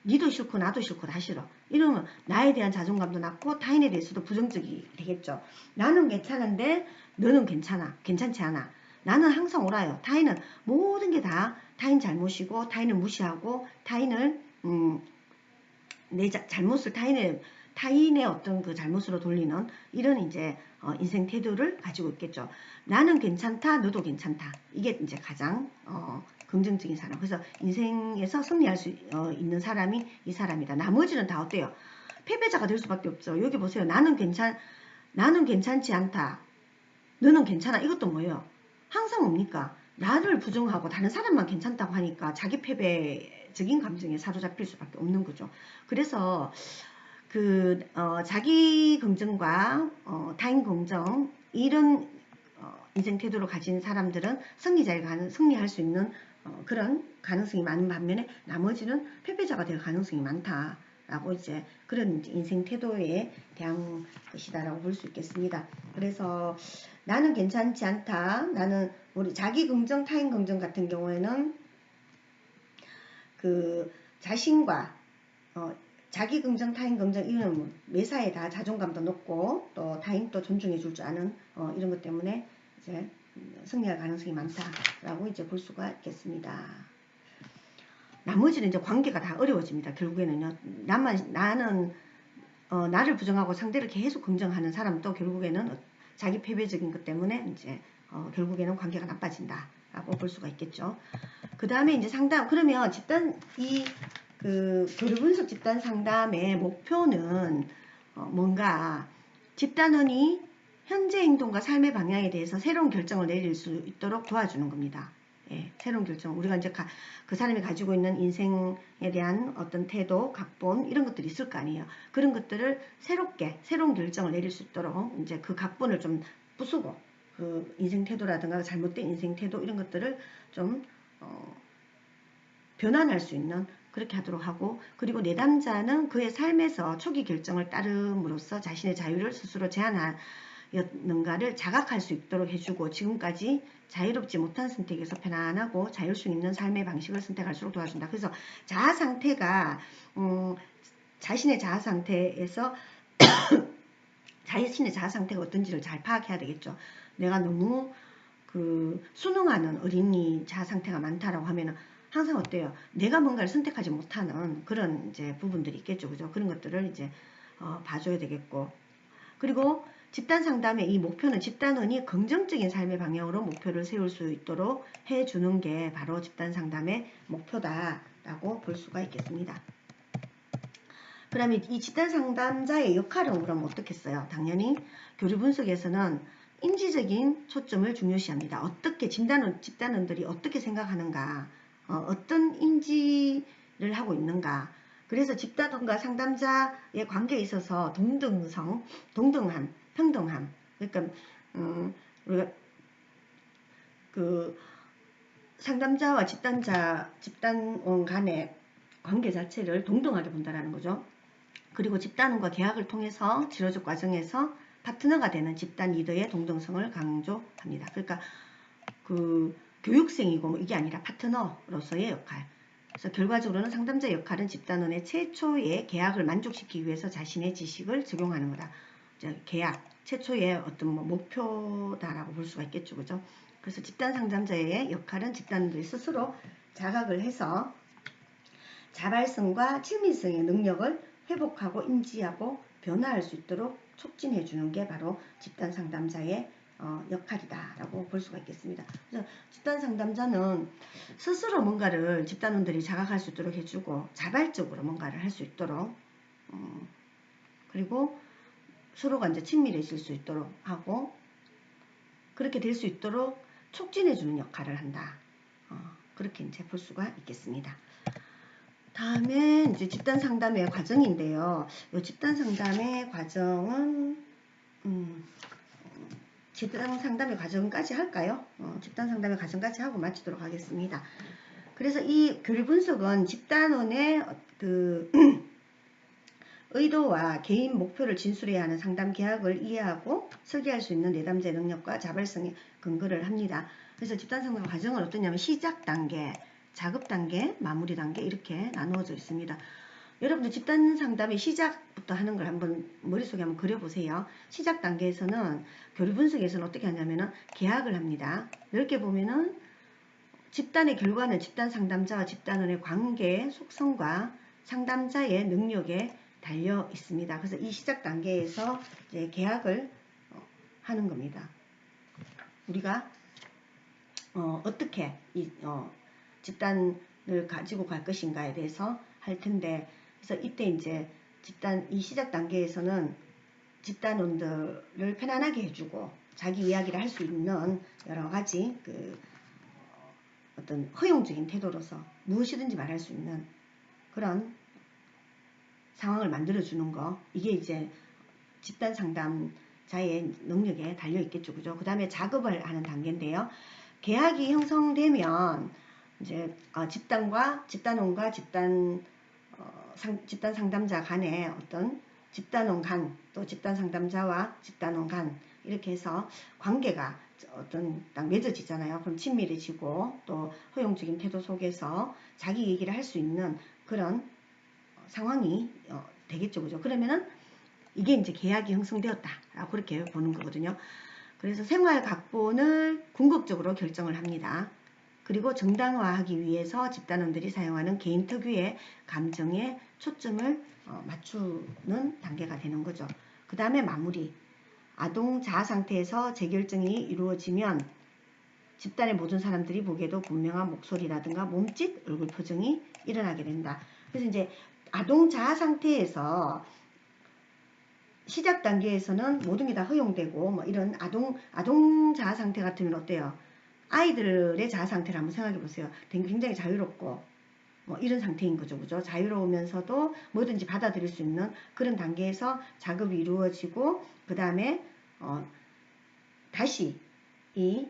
니도 싫고 나도 싫고 다 싫어. 이러면 나에 대한 자존감도 낮고 타인에 대해서도 부정적이 되겠죠. 나는 괜찮은데 너는 괜찮지 않아. 나는 항상 옳아요. 타인은 모든 게 다 타인 잘못이고 타인을 무시하고 타인을 내 잘못을 타인의 어떤 그 잘못으로 돌리는 이런 이제 인생 태도를 가지고 있겠죠. 나는 괜찮다, 너도 괜찮다. 이게 이제 가장 긍정적인 사람. 그래서 인생에서 승리할 수 있는 사람이 이 사람이다. 나머지는 다 어때요? 패배자가 될 수밖에 없죠. 여기 보세요. 나는 괜찮지 않다. 너는 괜찮아. 이것도 뭐예요? 항상 뭡니까? 나를 부정하고 다른 사람만 괜찮다고 하니까 자기 패배적인 감정에 사로잡힐 수밖에 없는 거죠. 그래서 자기 긍정과 타인 긍정 이런 인생 태도를 가진 사람들은 승리할 수 있는 그런 가능성이 많은 반면에 나머지는 패배자가 될 가능성이 많다라고 이제 그런 인생 태도에 대한 것이다라고 볼 수 있겠습니다. 그래서 나는 괜찮지 않다. 나는 우리 자기 긍정, 타인 긍정 같은 경우에는 자신과 자기 긍정, 타인 긍정 이런 매사에 다 자존감도 높고 또 타인도 존중해 줄 줄 아는 이런 것 때문에 이제 승리할 가능성이 많다라고 이제 볼 수가 있겠습니다. 나머지는 이제 관계가 다 어려워집니다. 결국에는요. 나는 나를 부정하고 상대를 계속 긍정하는 사람도 결국에는 자기 패배적인 것 때문에 이제 결국에는 관계가 나빠진다라고 볼 수가 있겠죠. 그 다음에 이제 상담, 그러면 교류 분석 집단 상담의 목표는 뭔가 집단원이 현재 행동과 삶의 방향에 대해서 새로운 결정을 내릴 수 있도록 도와주는 겁니다. 예, 새로운 결정. 우리가 이제 그 사람이 가지고 있는 인생에 대한 어떤 태도, 각본, 이런 것들이 있을 거 아니에요. 그런 것들을 새로운 결정을 내릴 수 있도록 이제 그 각본을 좀 부수고, 그 인생 태도라든가 잘못된 인생 태도, 이런 것들을 좀, 변환할 수 있는, 그렇게 하도록 하고, 그리고 내담자는 그의 삶에서 초기 결정을 따름으로써 자신의 자유를 스스로 제한하였는가를 자각할 수 있도록 해주고, 지금까지 자유롭지 못한 선택에서 편안하고 자율성 있는 삶의 방식을 선택할수록 도와준다. 그래서 자아 상태가 자신의 자아 상태에서 자신의 자아 상태가 어떤지를 잘 파악해야 되겠죠. 내가 너무 순응하는 어린이 자아 상태가 많다라고 하면은 항상 어때요? 내가 뭔가를 선택하지 못하는 그런 이제 부분들이 있겠죠. 그죠? 그런 것들을 이제 봐줘야 되겠고. 그리고 집단 상담의 이 목표는 집단원이 긍정적인 삶의 방향으로 목표를 세울 수 있도록 해주는 게 바로 집단 상담의 목표다라고 볼 수가 있겠습니다. 그러면 이 집단 상담자의 역할은 그럼 어떻겠어요? 당연히 교류 분석에서는 인지적인 초점을 중요시합니다. 어떻게 집단원들이 어떻게 생각하는가, 어떤 인지를 하고 있는가. 그래서 집단원과 상담자의 관계에 있어서 동등함, 평등함. 그러니까 우리가 그 상담자와 집단원 간의 관계 자체를 동등하게 본다라는 거죠. 그리고 집단원과 계약을 통해서 치료적 과정에서 파트너가 되는 집단 리더의 동등성을 강조합니다. 그러니까 교육생이고 뭐 이게 아니라 파트너로서의 역할. 그래서 결과적으로는 상담자의 역할은 집단원의 최초의 계약을 만족시키기 위해서 자신의 지식을 적용하는 거다. 계약, 최초의 어떤 목표다라고 볼 수가 있겠죠. 그죠? 그래서 집단 상담자의 역할은 집단원들이 스스로 자각을 해서 자발성과 친밀성의 능력을 회복하고 인지하고 변화할 수 있도록 촉진해 주는 게 바로 집단 상담자의 역할이다라고 볼 수가 있겠습니다. 그래서 집단 상담자는 스스로 뭔가를 집단원들이 자각할 수 있도록 해주고 자발적으로 뭔가를 할 수 있도록 그리고 서로가 이제 친밀해질 수 있도록 하고 그렇게 될 수 있도록 촉진해 주는 역할을 한다. 그렇게 이제 볼 수가 있겠습니다. 다음에 이제 집단 상담의 과정인데요. 이 집단 상담의 과정은 집단 상담의 과정까지 할까요? 집단 상담의 과정까지 하고 마치도록 하겠습니다. 그래서 이 교류 분석은 집단원의 의도와 개인 목표를 진술해야 하는 상담 계약을 이해하고 설계할 수 있는 내담자의 능력과 자발성에 근거를 합니다. 그래서 집단 상담 과정은 어떠냐면 시작 단계, 작업 단계, 마무리 단계 이렇게 나누어져 있습니다. 여러분들 집단 상담의 시작부터 하는 걸 한번 머릿속에 한번 그려보세요. 시작 단계에서는 교류 분석에서는 어떻게 하냐면은 계약을 합니다. 넓게 보면은 집단의 결과는 집단 상담자와 집단원의 관계의 속성과 상담자의 능력에 달려 있습니다. 그래서 이 시작 단계에서 이제 계약을 하는 겁니다. 우리가 어떻게 이 집단을 가지고 갈 것인가에 대해서 할 텐데, 그래서 이때 이제 이 시작 단계에서는 집단원들을 편안하게 해주고 자기 이야기를 할 수 있는 여러 가지 어떤 허용적인 태도로서 무엇이든지 말할 수 있는 그런 상황을 만들어주는 거, 이게 이제 집단 상담자의 능력에 달려 있겠죠. 그죠? 그 다음에 작업을 하는 단계인데요. 계약이 형성되면 이제 집단원과 집단 상담자 간의 어떤 집단원 간, 또 집단 상담자와 집단원 간 이렇게 해서 관계가 딱 맺어지잖아요. 그럼 친밀해지고 또 허용적인 태도 속에서 자기 얘기를 할 수 있는 그런 상황이 되겠죠. 그죠? 그러면은 이게 이제 계약이 형성되었다라고 그렇게 보는 거거든요. 그래서 생활 각본을 궁극적으로 결정을 합니다. 그리고 정당화하기 위해서 집단원들이 사용하는 개인 특유의 감정에 초점을 맞추는 단계가 되는 거죠. 그 다음에 마무리. 아동 자아 상태에서 재결정이 이루어지면 집단의 모든 사람들이 보기에도 분명한 목소리라든가 몸짓, 얼굴 표정이 일어나게 된다. 그래서 이제 아동 자아 상태에서 시작 단계에서는 모든 게 다 허용되고 뭐 이런 아동 자아 상태 같으면 어때요? 아이들의 자아 상태를 한번 생각해 보세요. 굉장히 자유롭고 뭐 이런 상태인 거죠. 그죠? 자유로우면서도 뭐든지 받아들일 수 있는 그런 단계에서 작업이 이루어지고 그 다음에 다시 이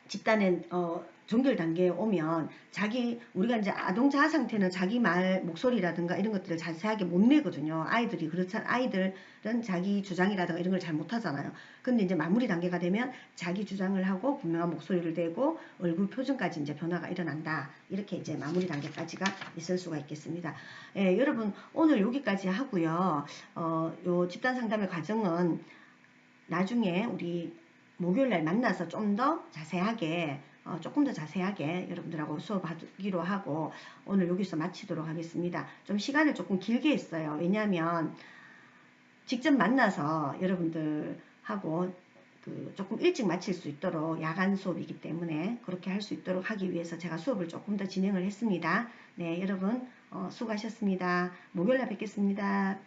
집단의 종결 단계에 오면 우리가 이제 아동 자아 상태는 자기 말 목소리라든가 이런 것들을 자세하게 못 내거든요. 아이들이 그렇잖아요. 아이들은 자기 주장이라든가 이런 걸 잘 못하잖아요. 근데 이제 마무리 단계가 되면 자기 주장을 하고 분명한 목소리를 내고 얼굴 표정까지 이제 변화가 일어난다. 이렇게 이제 마무리 단계까지가 있을 수가 있겠습니다. 예, 여러분 오늘 여기까지 하고요. 요 집단 상담의 과정은 나중에 우리 목요일날 만나서 좀 더 자세하게 조금 더 자세하게 여러분들하고 수업하기로 하고 오늘 여기서 마치도록 하겠습니다. 좀 시간을 조금 길게 했어요. 왜냐하면 직접 만나서 여러분들하고 조금 일찍 마칠 수 있도록 야간 수업이기 때문에 그렇게 할 수 있도록 하기 위해서 제가 수업을 조금 더 진행을 했습니다. 네, 여러분 수고하셨습니다. 목요일날 뵙겠습니다.